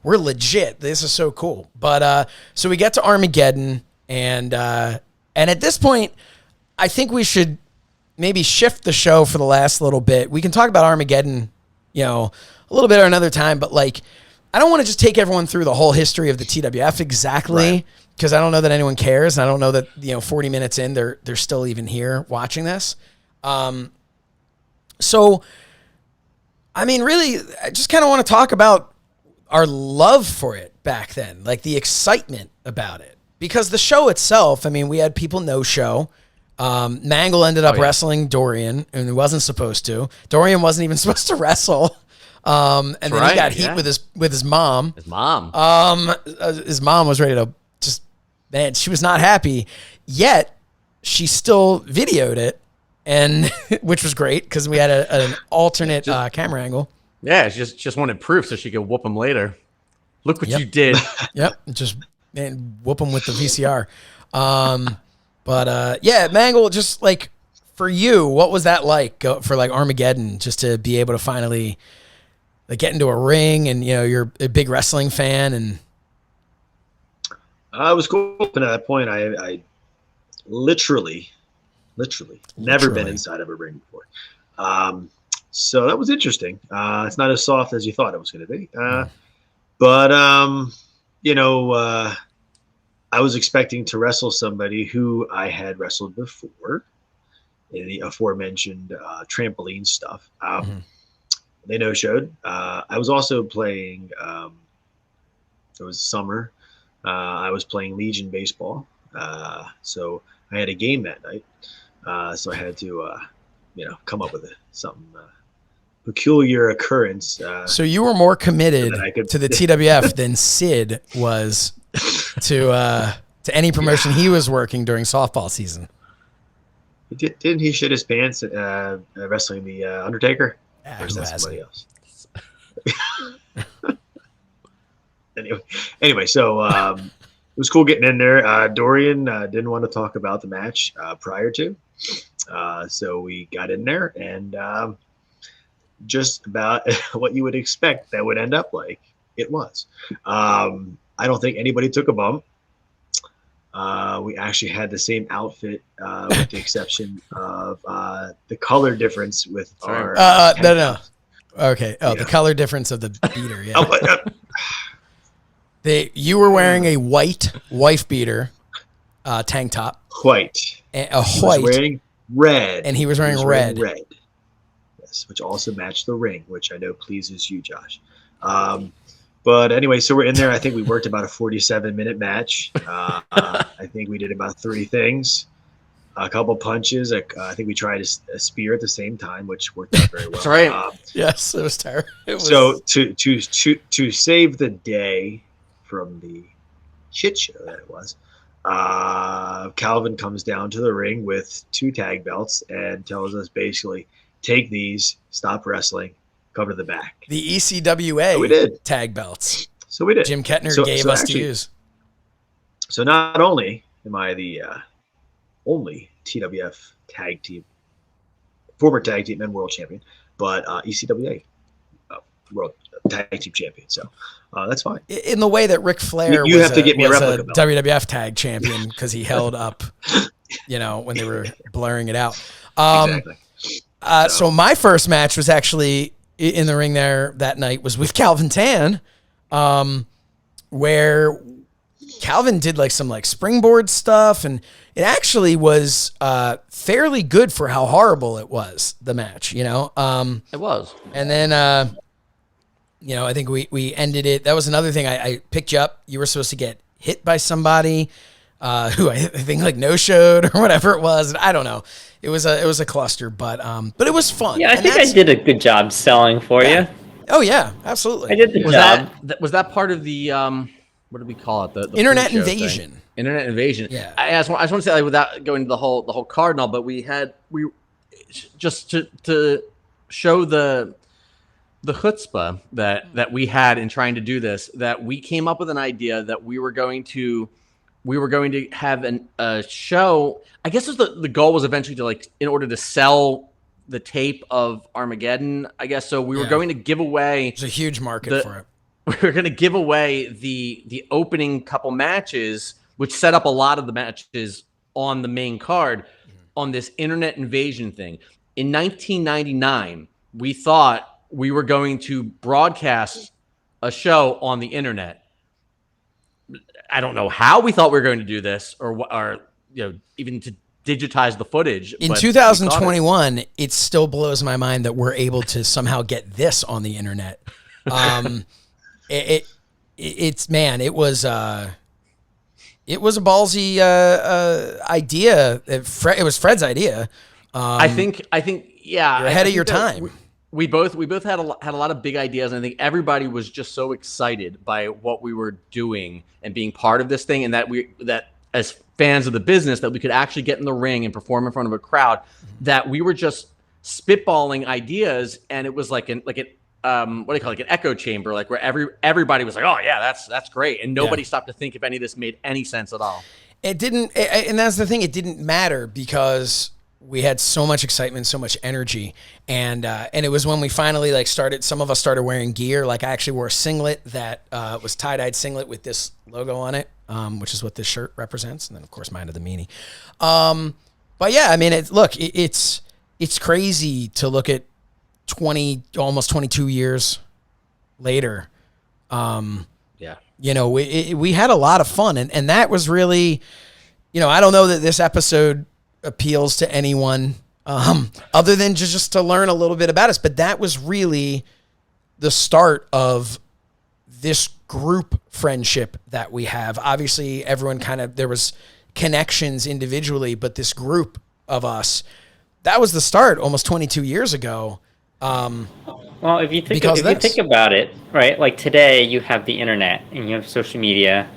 we're legit. This is so cool. But so we get to Armageddon, and at this point, I think we should maybe shift the show for the last little bit. We can talk about Armageddon, a little bit or another time, but like, I don't want to just take everyone through the whole history of the TWF exactly, because I don't know that anyone cares, and I don't know that 40 minutes in they're still even here watching this. So, I mean, really, I just kind of want to talk about our love for it back then, like the excitement about it, because the show itself, I mean, we had people no show. Mangol ended up wrestling Dorian, and he wasn't supposed to. Dorian wasn't even supposed to wrestle. And then he got heat with his mom. His mom. His mom was ready to she was not happy. Yet she still videoed it, and which was great because we had an alternate camera angle. Yeah, she just wanted proof so she could whoop him later. Look what you did. Yep, just whoop him with the VCR. But Mangol, just like for you, what was that like for like Armageddon, just to be able to finally like get into a ring, and you're a big wrestling fan, and it was cool. But at that point, I literally never been inside of a ring before. So that was interesting. It's not as soft as you thought it was going to be. But I was expecting to wrestle somebody who I had wrestled before in the aforementioned trampoline stuff. They no-showed. I was also playing, it was summer. I was playing Legion baseball. So I had a game that night. So I had to, come up with something peculiar occurrence. So you were more committed to the TWF than Sid was to any promotion he was working during softball season. Didn't he shit his pants wrestling the Undertaker? Yeah, or is that somebody else? Anyway, so it was cool getting in there. Dorian didn't want to talk about the match prior to, so we got in there, and just about what you would expect that would end up like it was. I don't think anybody took a bump. We actually had the same outfit, with the exception of the color difference with our. No. Okay. Oh, the color difference of the beater. Yeah. You were wearing a white wife beater tank top. White. He was wearing red. And he was wearing red. Yes, which also matched the ring, which I know pleases you, Josh. But anyway, so we're in there. I think we worked about a 47-minute match. I think we did about 30 things, a couple punches. I think we tried a spear at the same time, which worked out very well. That's right. Yes, it was terrible. So to save the day from the shit show that it was, Calvin comes down to the ring with 2 tag belts and tells us basically, take these, stop wrestling, come to the back. The ECWA we did. Tag belts. So we did. Jim Kettner gave us to use. So not only am I the only TWF tag team former tag team and world champion, but ECWA world tag team champion. So that's fine. In the way that Ric Flair You was, have to get me a was replica belt. WWF tag champion because he held up, when they were blurring it out. Exactly. So my first match was actually in the ring there that night was with Calvin Tan, where Calvin did some springboard stuff, and it actually was fairly good for how horrible it was, the match, It was. And then, I think we ended it. That was another thing. I picked you up. You were supposed to get hit by somebody who I think no-showed or whatever it was. I don't know. It was a cluster, but it was fun. Yeah, I think I did a good job selling for you. Oh yeah, absolutely. I did the job. Was that part of the what do we call it? The Internet pre-show invasion. thing? Internet invasion. Yeah. I just want to say, without going to the whole card and all, but we just to show the chutzpah that we had in trying to do this, that we came up with an idea that we were going to have a show. I guess the goal was eventually to in order to sell the tape of Armageddon, I guess. So we were going to give away. There's a huge market for it. We were going to give away the opening couple matches, which set up a lot of the matches on the main card on this internet invasion thing. In 1999, we thought we were going to broadcast a show on the internet. I don't know how we thought we were going to do this, or even to digitize the footage. In 2021, it still blows my mind that we're able to somehow get this on the internet. It was a ballsy idea. It was Fred's idea. I think yeah, you're ahead of your time. We both had a lot of big ideas, and I think everybody was just so excited by what we were doing and being part of this thing, and that as fans of the business, that we could actually get in the ring and perform in front of a crowd, that we were just spitballing ideas, and it was like an what do you call it, like an echo chamber, where everybody was like, oh yeah, that's great, and nobody stopped to think if any of this made any sense at all. It didn't, and that's the thing. It didn't matter because we had so much excitement, so much energy, and it was when we finally started. Some of us started wearing gear. I actually wore a singlet that was tie-dyed singlet with this logo on it, which is what this shirt represents, and then of course mine had the meanie. But yeah, I mean, it's crazy to look at almost 22 years later. Yeah. We had a lot of fun, and that was really, I don't know that this episode appeals to anyone other than just to learn a little bit about us, but that was really the start of this group friendship that we have. Obviously, everyone there was connections individually, but this group of us, that was the start almost 22 years ago. Well, if you think about it, right? Today you have the internet and you have social media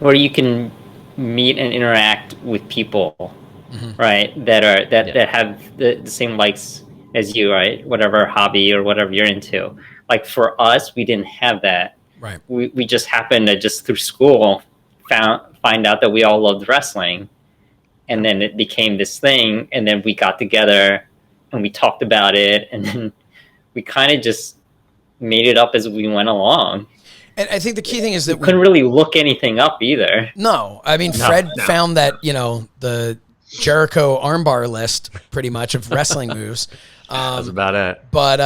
where you can meet and interact with people, right? That have the same likes as you, right? Whatever hobby or whatever you're into. For us, we didn't have that. Right. We just happened to just through school find out that we all loved wrestling, and then it became this thing, and then we got together and we talked about it, and then we kind of just made it up as we went along. And I think the key thing is that we couldn't really look anything up either. No, I mean, Fred found that, the Jericho armbar list pretty much of wrestling moves. That's about it. But,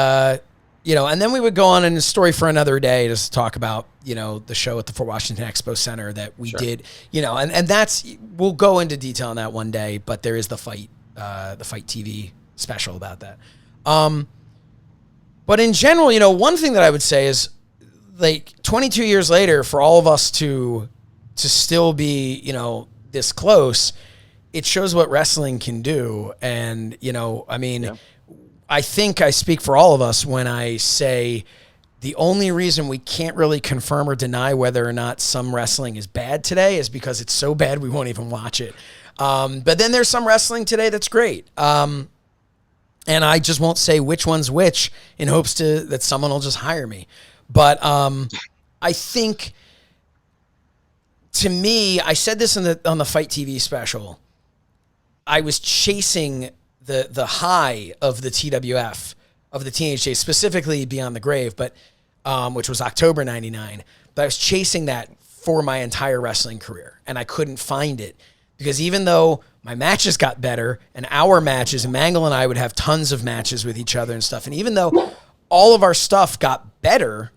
and then we would go on in a story for another day to talk about, the show at the Fort Washington Expo Center that we did, and that's, we'll go into detail on that one day, but there is the Fight TV special about that. But in general, one thing that I would say is 22 years later, for all of us to still be, this close, it shows what wrestling can do. And, I think I speak for all of us when I say the only reason we can't really confirm or deny whether or not some wrestling is bad today is because it's so bad we won't even watch it. But then there's some wrestling today that's great. And I just won't say which one's which in hopes that someone will just hire me. But I think, to me, I said this on the Fight TV special, I was chasing the high of the TWF, of the Teenage Days, specifically Beyond the Grave, but which was October 99. But I was chasing that for my entire wrestling career, and I couldn't find it because even though my matches got better and our matches, and Mangol and I would have tons of matches with each other and stuff, and even though all of our stuff got better,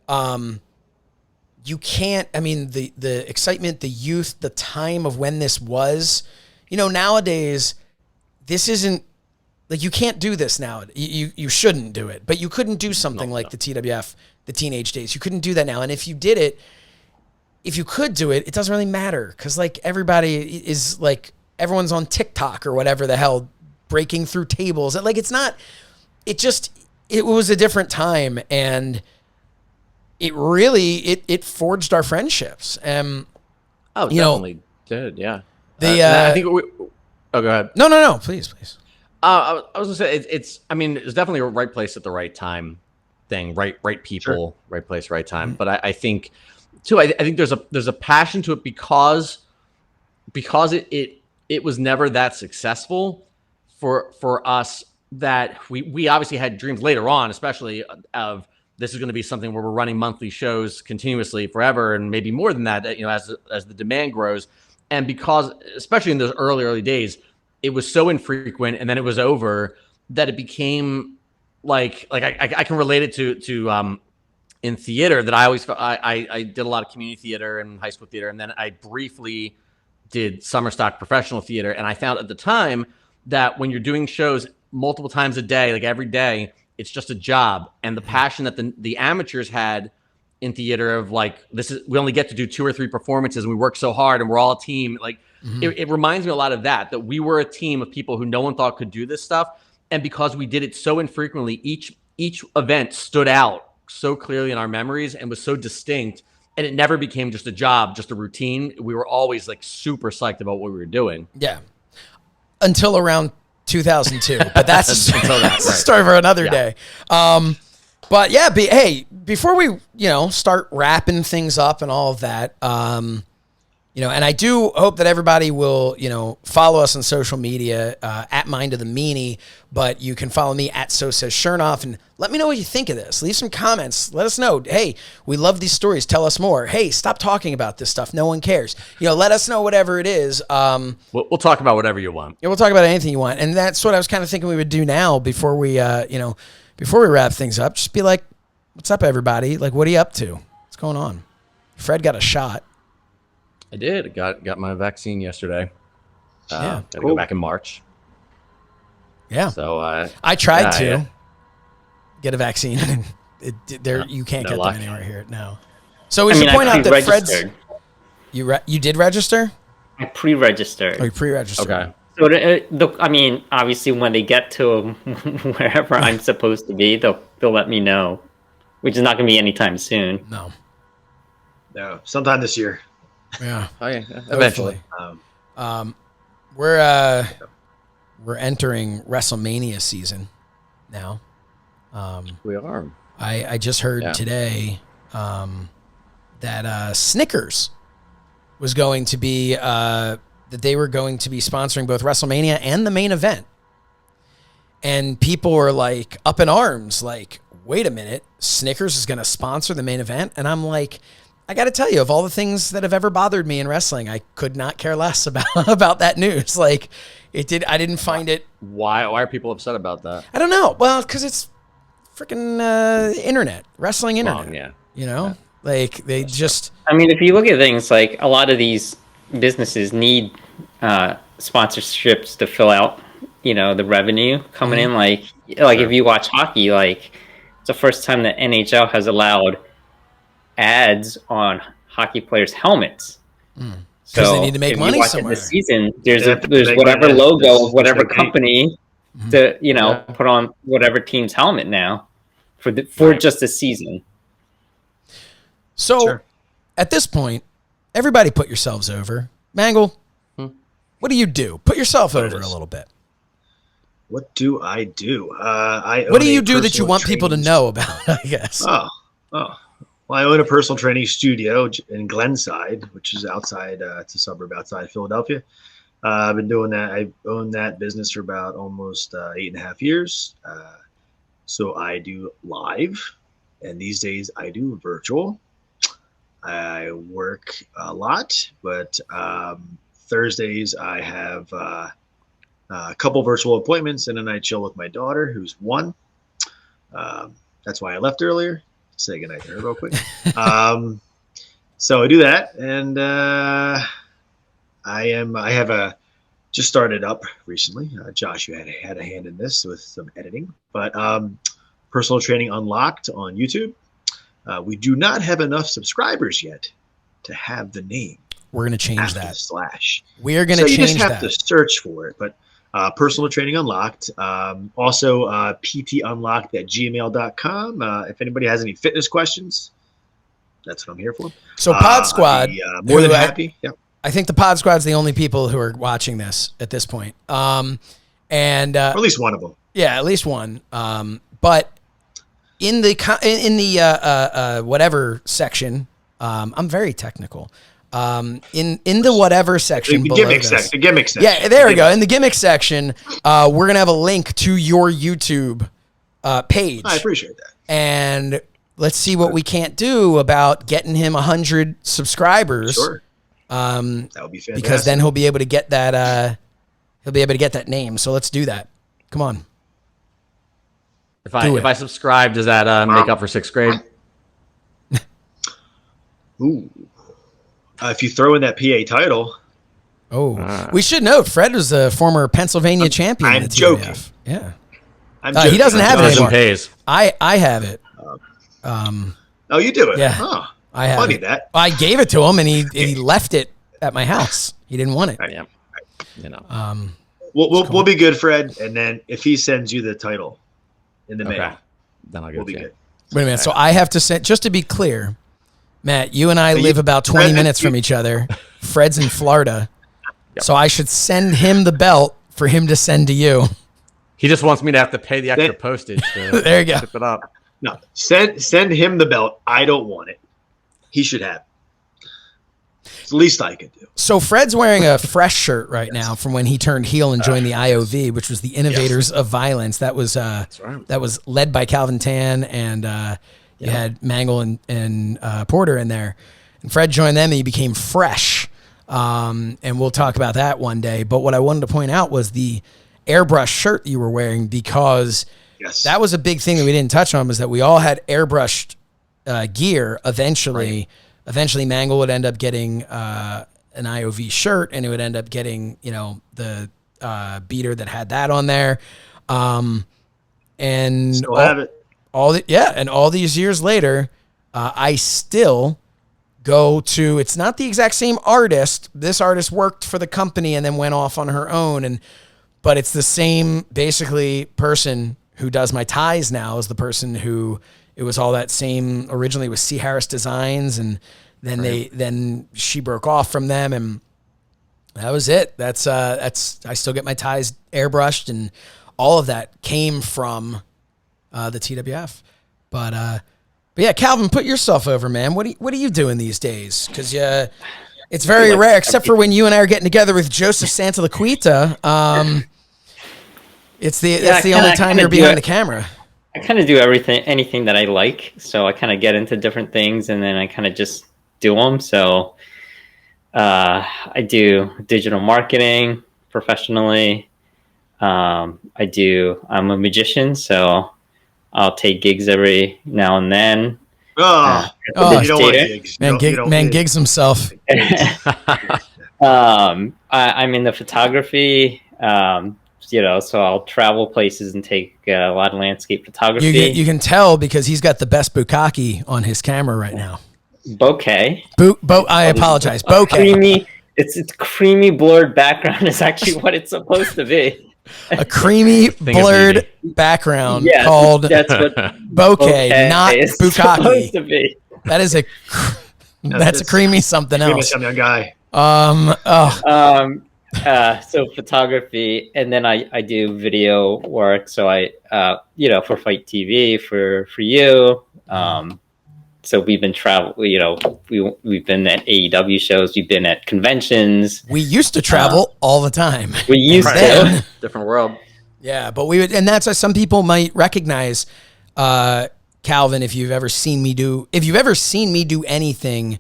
you can't, I mean, the excitement, the youth, the time of when this was, nowadays, this isn't, like, you can't do this now. You shouldn't do it, but you couldn't do something like the TWF, the Teenage Days. You couldn't do that now. And if you did it, if you could do it, it doesn't really matter. Cause like everybody is like, everyone's on TikTok or whatever the hell, breaking through tables. Like, it's not, it was a different time. And it really, it forged our friendships. Definitely did. Yeah. I think go ahead. No, please. I was gonna say it's. I mean, it's definitely a right place at the right time thing. Right people, sure. Right place, right time. But I think too. I think there's a passion to it because it was never that successful for us. That we obviously had dreams later on, especially of this is going to be something where we're running monthly shows continuously forever, and maybe more than that. As the demand grows, and because especially in those early days. It was so infrequent, and then it was over that it became like I can relate it to in theater that I always felt I did a lot of community theater and high school theater, and then I briefly did summer stock professional theater, and I found at the time that when you're doing shows multiple times a day, like every day, it's just a job, and the passion that the amateurs had in theater of like we only get to do 2 or 3 performances, and we work so hard, and we're all a team, like. It reminds me a lot of that we were a team of people who no one thought could do this stuff. And because we did it so infrequently, each event stood out so clearly in our memories and was so distinct. And it never became just a job, just a routine. We were always like super psyched about what we were doing. Yeah. Until around 2002. But that's a story for another day. But yeah, hey, before we, start wrapping things up and all of that, and I do hope that everybody will, follow us on social media at Mind of the Meanie, but you can follow me at So Says Shernoff, and let me know what you think of this. Leave some comments. Let us know. Hey, we love these stories. Tell us more. Hey, stop talking about this stuff. No one cares. Let us know whatever it is. We'll talk about whatever you want. Yeah, we'll talk about anything you want. And that's what I was kind of thinking we would do now before we, before we wrap things up. Just be like, what's up, everybody? Like, what are you up to? What's going on? Fred got a shot. I did. Got my vaccine yesterday. Yeah. Got to go back in March. Yeah. So I tried to get a vaccine. You can't get them anywhere here. No. So we should point out that Fred's. You did register? I pre-registered. Oh, you pre-registered. Okay. So obviously, when they get to wherever I'm supposed to be, they'll let me know, which is not going to be anytime soon. No. Sometime this year. Yeah. Oh yeah. Eventually. We're entering WrestleMania season now. We are. I just heard today that Snickers was going to be that they were going to be sponsoring both WrestleMania and the main event. And people were like up in arms, like, wait a minute, Snickers is going to sponsor the main event? And I'm like, I got to tell you, of all the things that have ever bothered me in wrestling, I could not care less about that news. Like, I didn't find it. Why are people upset about that? I don't know. Well, because it's freaking internet, wrestling internet. Like they just. I mean, if you look at things like a lot of these businesses need sponsorships to fill out, the revenue coming in. Like if you watch hockey, like it's the first time that NHL has allowed ads on hockey players' helmets. Because they need to make money somewhere. This season, there's whatever logo of whatever company to put on whatever team's helmet now for just a season. So at this point, everybody put yourselves over. Mangol, what do? Put yourself over a little bit. What do I do? What do you do that you want people to know about, I guess? Well, I own a personal training studio in Glenside, which is outside, it's a suburb outside Philadelphia. I've been doing that. I've owned that business for about almost 8.5 years. So I do live, and these days I do virtual. I work a lot, but Thursdays I have a couple virtual appointments, and then I chill with my daughter, who's 1. That's why I left earlier. Say goodnight to her real quick. So I do that, and I have just started up recently. Josh, you had a hand in this with some editing, but Personal Training Unlocked on YouTube. We do not have enough subscribers yet to have the name. We're going to change after that. the slash. We are going to change that. You just have to search for it, but Personal Training Unlocked. Also, ptunlocked@gmail.com. If anybody has any fitness questions, that's what I'm here for. So Pod Squad, more than happy. Yeah. I think the Pod Squad's the only people who are watching this at this point. Or at least one of them. Yeah, at least one. But in the whatever section, I'm very technical. In the whatever section, the below gimmick this, section. The gimmick section. Yeah, there we go. In the gimmick section, we're gonna have a link to your YouTube page. I appreciate that. And let's see what we can't do about getting him 100 subscribers. Sure. That would be fantastic. Because then he'll be able to get that. He'll be able to get that name. So let's do that. Come on. If I subscribe, does that make up for 6th grade? Ooh. If you throw in that PA title. Oh, we should note Fred was a former Pennsylvania champion. I'm joking. Yeah. He doesn't have it anymore. Pays. I have it. Oh, you do it? Yeah. Oh, I have funny it. that. I gave it to him, and he left it at my house. He didn't want it. Yeah. You know. We'll be good, Fred. And then if he sends you the title in the mail, then I'll we'll be good. Wait a minute. So I have to send, just to be clear, Matt, you and I live about 20 minutes from each other. Fred's in Florida. Yep. So I should send him the belt for him to send to you. He just wants me to have to pay the extra postage to there you go. ship it up. No, send him the belt. I don't want it. He should have it. It's the least I could do. So Fred's wearing a fresh shirt right now from when he turned heel and joined the IOV, which was the Innovators of Violence. That was that was led by Calvin Tan, and you had Mangol and Porter in there. And Fred joined them, and he became fresh. And we'll talk about that one day. But what I wanted to point out was the airbrush shirt you were wearing, because that was a big thing that we didn't touch on, was that we all had airbrushed gear eventually. Right. Eventually, Mangol would end up getting an IOV shirt, and it would end up getting, the beater that had that on there. And still have it. And all these years later, I still go to. It's not the exact same artist. This artist worked for the company and then went off on her own, but it's the same basically person who does my ties now as the person who. It was all that same. Originally, it was C. Harris Designs, and then then she broke off from them, and that was it. That's I still get my ties airbrushed, and all of that came from the TWF. But yeah, Calvin, put yourself over, man. What are you doing these days? Because it's very rare, except for when you and I are getting together with Joseph Santalaquita. That's the only time you're behind the camera. I kind of do anything that I like. So I kind of get into different things, and then I kind of just do them. So I do digital marketing professionally. I'm a magician, so I'll take gigs every now and then. You don't want gigs. Man gigs himself. I'm into photography. So I'll travel places and take a lot of landscape photography. You can tell because he's got the best bukkake on his camera right now. Bokeh. I apologize. Bokeh. It's creamy blurred background is actually what it's supposed to be. A creamy blurred background called that's what bokeh, not bukkake. To be. That is that's a creamy something else. Creamy guy. So photography, and then I do video work. So I, for Fight TV for you, So we've been we've been at AEW shows, we've been at conventions. We used to travel all the time. We used to. Different world. Yeah, but we would, and that's why some people might recognize Calvin if you've ever seen me do anything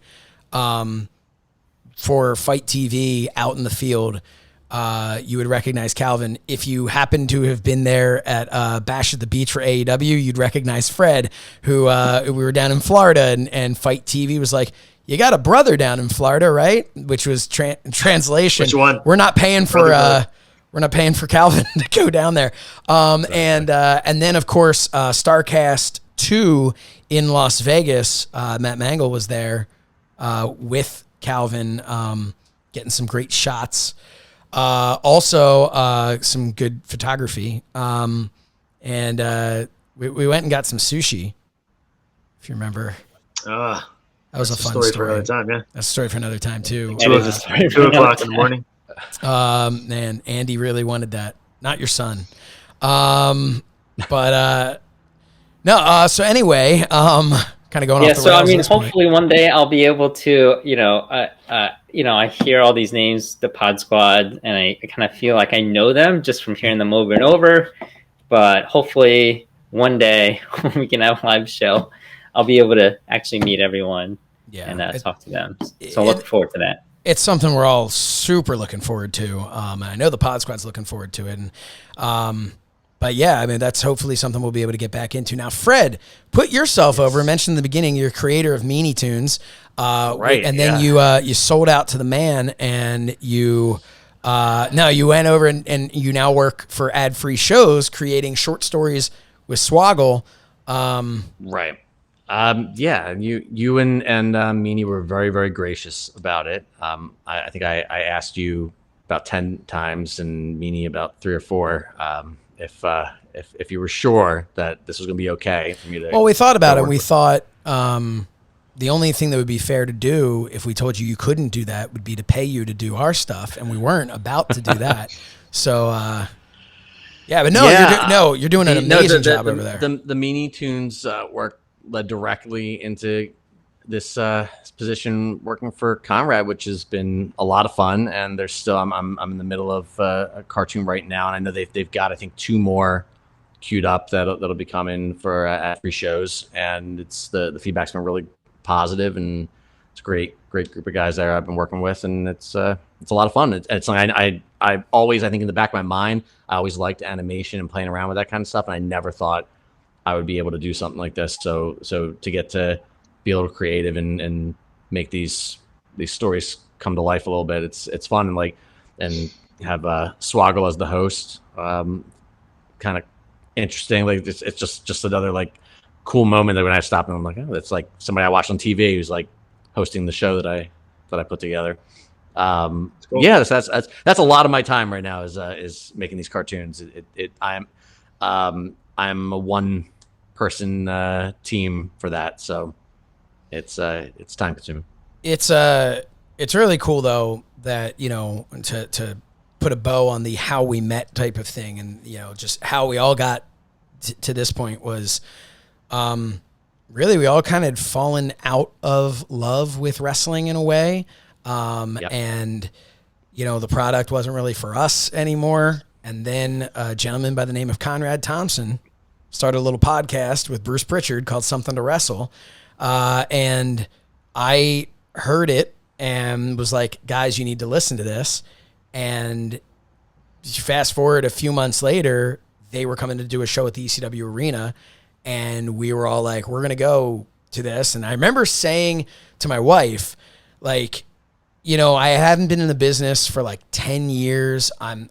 for Fight TV out in the field. You would recognize Calvin. If you happen to have been there at Bash at the Beach for AEW, you'd recognize Fred, who we were down in Florida, and Fight TV was like, "You got a brother down in Florida, right?" Which was translation. Which one? We're not paying for Calvin to go down there. And then of course Starcast 2 in Las Vegas. Matt Mangol was there with Calvin, getting some great shots. Also, some good photography. And we went and got some sushi, if you remember. That was a fun story. For another time, yeah. That's a story for another time, too. 2 o'clock in the morning. Man, Andy really wanted that. Not your son. So anyway, kind of going off the rails. So I mean, hopefully one day I'll be able to, I hear all these names, the Pod Squad, and I kind of feel like I know them just from hearing them over and over. But hopefully one day when we can have a live show, I'll be able to actually meet everyone and talk to them. So I look forward to that. It's something we're all super looking forward to. And I know the Pod Squad's looking forward to it. And, but yeah, I mean, that's hopefully something we'll be able to get back into. Now, Fred, put yourself over. I mentioned in the beginning, you're creator of Meanie Tunes. Right. And then you sold out to the man, and you went over and you now work for ad-free shows, creating short stories with Swoggle. Right. Yeah, you and Meanie were very, very gracious about it. I think I asked you about 10 times and Meanie about 3 or 4 if you were sure that this was going to be okay for me to. Well, we thought about it. We thought the only thing that would be fair to do if we told you couldn't do that would be to pay you to do our stuff, and we weren't about to do that. So, yeah, but you're doing an amazing job over there. The Meanie Tunes work led directly into this position working for Conrad, which has been a lot of fun. And there's still I'm in the middle of a cartoon right now, and I know they've got I think 2 more queued up that'll be coming for ad-free shows, and it's the feedback's been really positive, and it's a great group of guys there I've been working with, and it's a lot of fun. It's like I always, I think in the back of my mind, I always liked animation and playing around with that kind of stuff, and I never thought I would be able to do something like this. So to get to be a little creative and make these stories come to life a little bit, it's fun, and have Swoggle as the host, kind of interesting. Like it's just another like cool moment that when I stop and I'm like, oh, that's like somebody I watched on TV who's like hosting the show that I put together. Cool. Yeah, that's a lot of my time right now is making these cartoons. I'm a one person team for that, so it's time consuming. It's really cool though that to put a bow on the how we met type of thing, and just how we all got to this point was really we all kind of had fallen out of love with wrestling in a way. Yep. And the product wasn't really for us anymore. And then a gentleman by the name of Conrad Thompson started a little podcast with Bruce Pritchard called Something to Wrestle. And I heard it and was like, guys, you need to listen to this. And fast forward a few months later, they were coming to do a show at the ECW Arena, and we were all like, we're going to go to this. And I remember saying to my wife, like, I haven't been in the business for like 10 years. I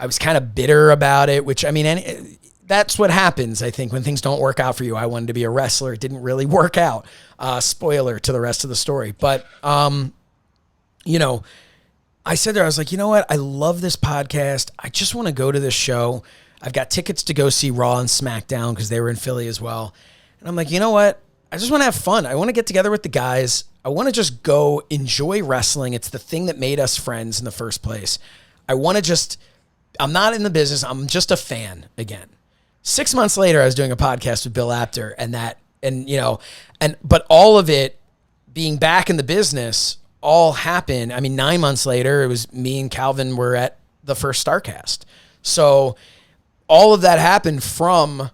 was kind of bitter about it, which I mean, that's what happens. I think when things don't work out for you. I wanted to be a wrestler. It didn't really work out. Spoiler to the rest of the story. But, I said there, I was like, you know what? I love this podcast. I just want to go to this show. I've got tickets to go see Raw and SmackDown because they were in Philly as well. And I'm like, you know what? I just want to have fun. I want to get together with the guys. I want to just go enjoy wrestling. It's the thing that made us friends in the first place. I'm not in the business. I'm just a fan again. 6 months later, I was doing a podcast with Bill Apter, and that and but all of it being back in the business all happened. I mean, 9 months later, it was me and Calvin were at the first StarCast. So all of that happened from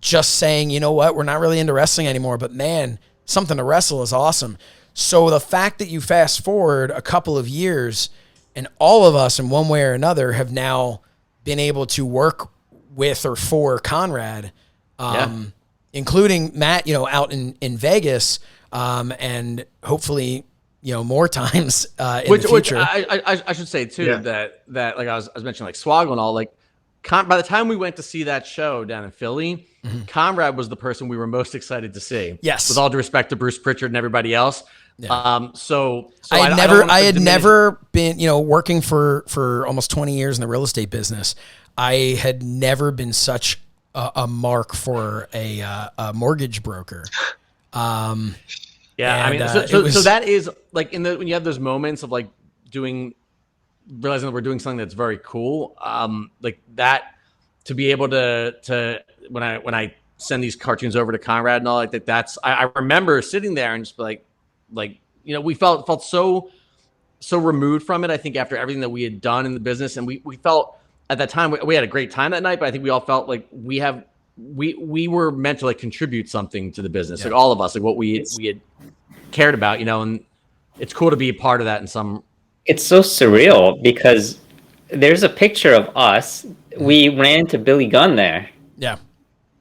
just saying, you know what, we're not really into wrestling anymore, but man, something to wrestle is awesome. So the fact that you fast forward a couple of years and all of us in one way or another have now been able to work with or for Conrad, including Matt, out in Vegas, and hopefully, more times in the future. I should say too that like I was mentioning like Swoggle and all, like by the time we went to see that show down in Philly, Conrad was the person we were most excited to see. Yes, with all due respect to Bruce Pritchard and everybody else. Yeah. So I had never been, working for almost 20 years in the real estate business. I had never been such a mark for a mortgage broker. I mean, so that is like when you have those moments of like realizing that we're doing something that's very cool, like that, to be able to when I send these cartoons over to Conrad and all like that, that's I remember sitting there and just like we felt so removed from it. I think after everything that we had done in the business, and we felt at that time we had a great time that night, but I think we all felt like we were meant to like contribute something to the business, like all of us, like what we had cared about, and it's cool to be a part of that in some. It's so surreal because there's a picture of us. We ran into Billy Gunn there. Yeah.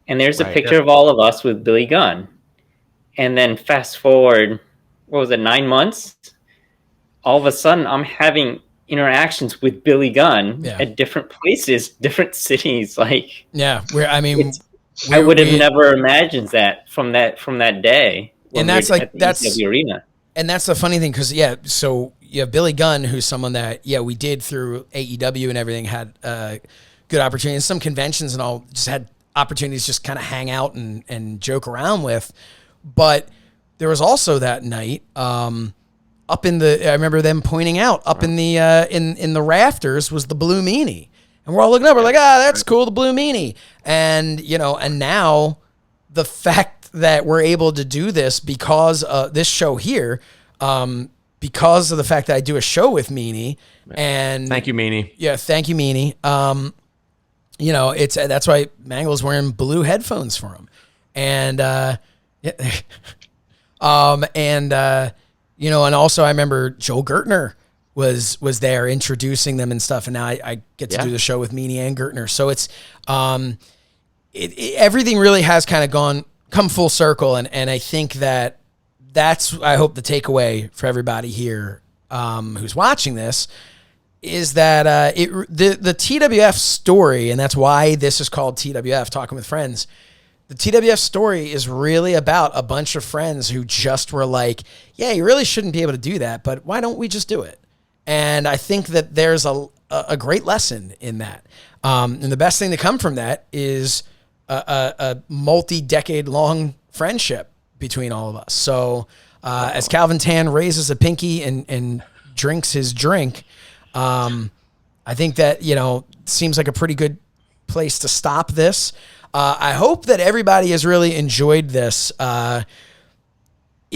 And there's a picture of all of us with Billy Gunn. And then fast forward, 9 months? All of a sudden, I'm having interactions with Billy Gunn at different places, different cities. Like, I would have never imagined that from that day. And that's the arena. And that's the funny thing, because so you have Billy Gunn, who's someone that we did through AEW and everything, had good opportunities, some conventions and all, just had opportunities just kind of hang out and joke around with. But there was also that night up in the, I remember them pointing out up in the in the rafters was the blue meanie, and we're all looking up, we're like, that's cool, the blue meanie. And and now the fact that we're able to do this because this show here, because of the fact that I do a show with Meanie, and thank you, Meanie. Yeah, thank you, Meanie. It's that's why Mangol's wearing blue headphones for him, and and also I remember Joel Gertner was there introducing them and stuff, and now I get to do the show with Meanie and Gertner, so it's everything really has kind of come full circle, and I think that's I hope the takeaway for everybody here who's watching this is that the TWF story, and that's why this is called TWF, Talking with Friends. The TWF story is really about a bunch of friends who just were like, yeah, you really shouldn't be able to do that, but why don't we just do it? And I think that there's a great lesson in that. And the best thing to come from that is a multi-decade long friendship between all of us. So as Calvin Tan raises a pinky and drinks his drink, I think that, seems like a pretty good place to stop this. I hope that everybody has really enjoyed this. It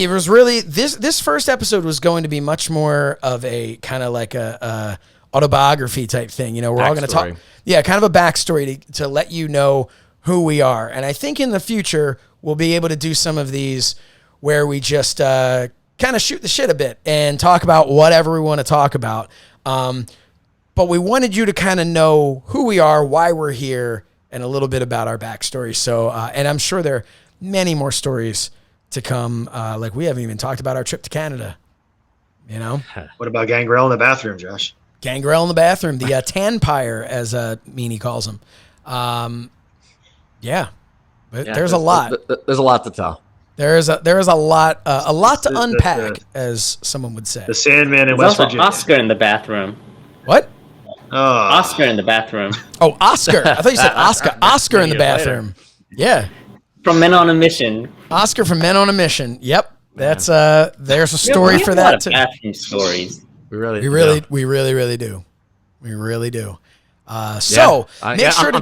was really, this first episode was going to be much more of a kind of like a autobiography type thing. We're all going to talk. Yeah, kind of a backstory to let you know who we are. And I think in the future, we'll be able to do some of these where we just kind of shoot the shit a bit and talk about whatever we want to talk about. But we wanted you to kind of know who we are, why we're here, and a little bit about our backstory. So, and I'm sure there are many more stories to come. Like we haven't even talked about our trip to Canada, What about Gangrel in the bathroom, Josh? Gangrel in the bathroom, the Tanpire, as Meanie calls him. Yeah, but there's a lot. There's a lot to tell. There is a lot to unpack, as someone would say. The Sandman in There's West also Virginia. Oscar in the bathroom. What? Oscar in the bathroom. Oh, Oscar. I thought you said Oscar. Oscar in the bathroom. Yeah. From Men on a Mission. Oscar from Men on a Mission. Yep. That's there's a story for that too. Bathroom stories. We really do. We really do. I'm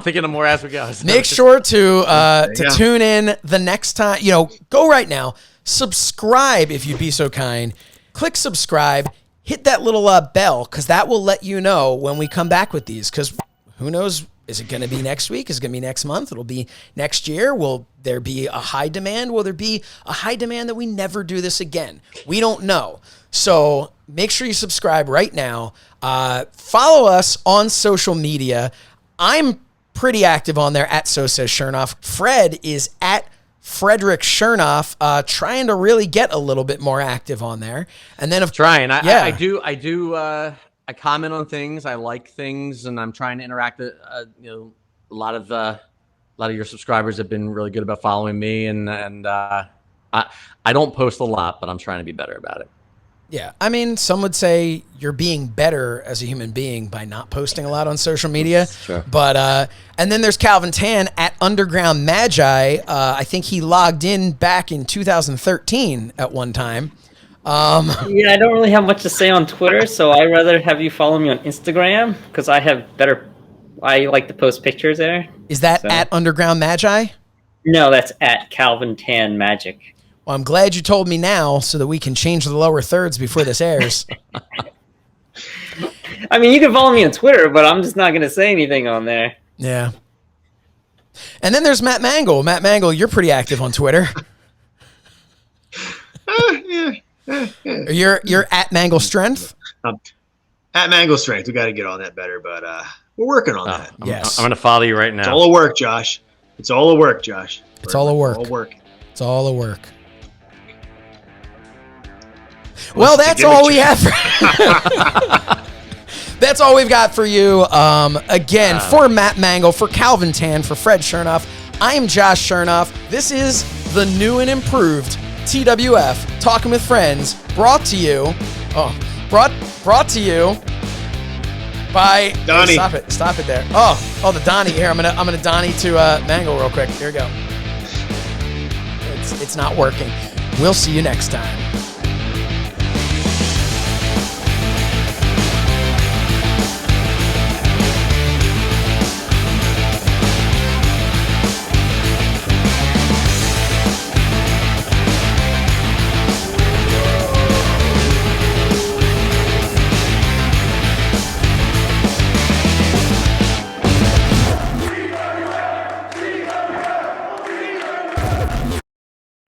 thinking of more as we go. Make sure to tune in the next time. Go right now. Subscribe if you'd be so kind. Click subscribe. Hit that little bell, because that will let you know when we come back with these. Because who knows? Is it going to be next week? Is it going to be next month? It'll be next year. Will there be a high demand? Will there be a high demand that we never do this again? We don't know. So make sure you subscribe right now. Follow us on social media. I'm pretty active on there at So Says Shernoff. Fred is at Frederick Shernoff, trying to really get a little bit more active on there. And then I comment on things. I like things, and I'm trying to interact. A lot of your subscribers have been really good about following me, and I don't post a lot, but I'm trying to be better about it. Yeah, I mean, some would say you're being better as a human being by not posting a lot on social media. Sure. But and then there's Calvin Tan at Underground Magi. I think he logged in back in 2013 at one time. Yeah, I don't really have much to say on Twitter, so I'd rather have you follow me on Instagram, because I like to post pictures there. Is that at Underground Magi? No, that's at Calvin Tan Magic. Well, I'm glad you told me now so that we can change the lower thirds before this airs. I mean, you can follow me on Twitter, but I'm just not going to say anything on there. Yeah. And then there's Matt Mangol. Matt Mangol, you're pretty active on Twitter. You're at Mangle Strength? At Mangle Strength. We got to get on that better, but we're working on that. Yes. I'm going to follow you right now. It's all a work, Josh. It's all a work, Josh. It's all a work. All work. It's all a work. Well, that's all we have. That's all we've got for you. Again, for Matt Mangol, for Calvin Tan, for Fred Shernoff, I am Josh Shernoff. This is the new and improved TWF Talking with Friends, brought to you by Donnie. Hey, stop it there. Oh, the Donnie here. I'm gonna Donnie to Mangol real quick. Here we go. It's not working. We'll see you next time.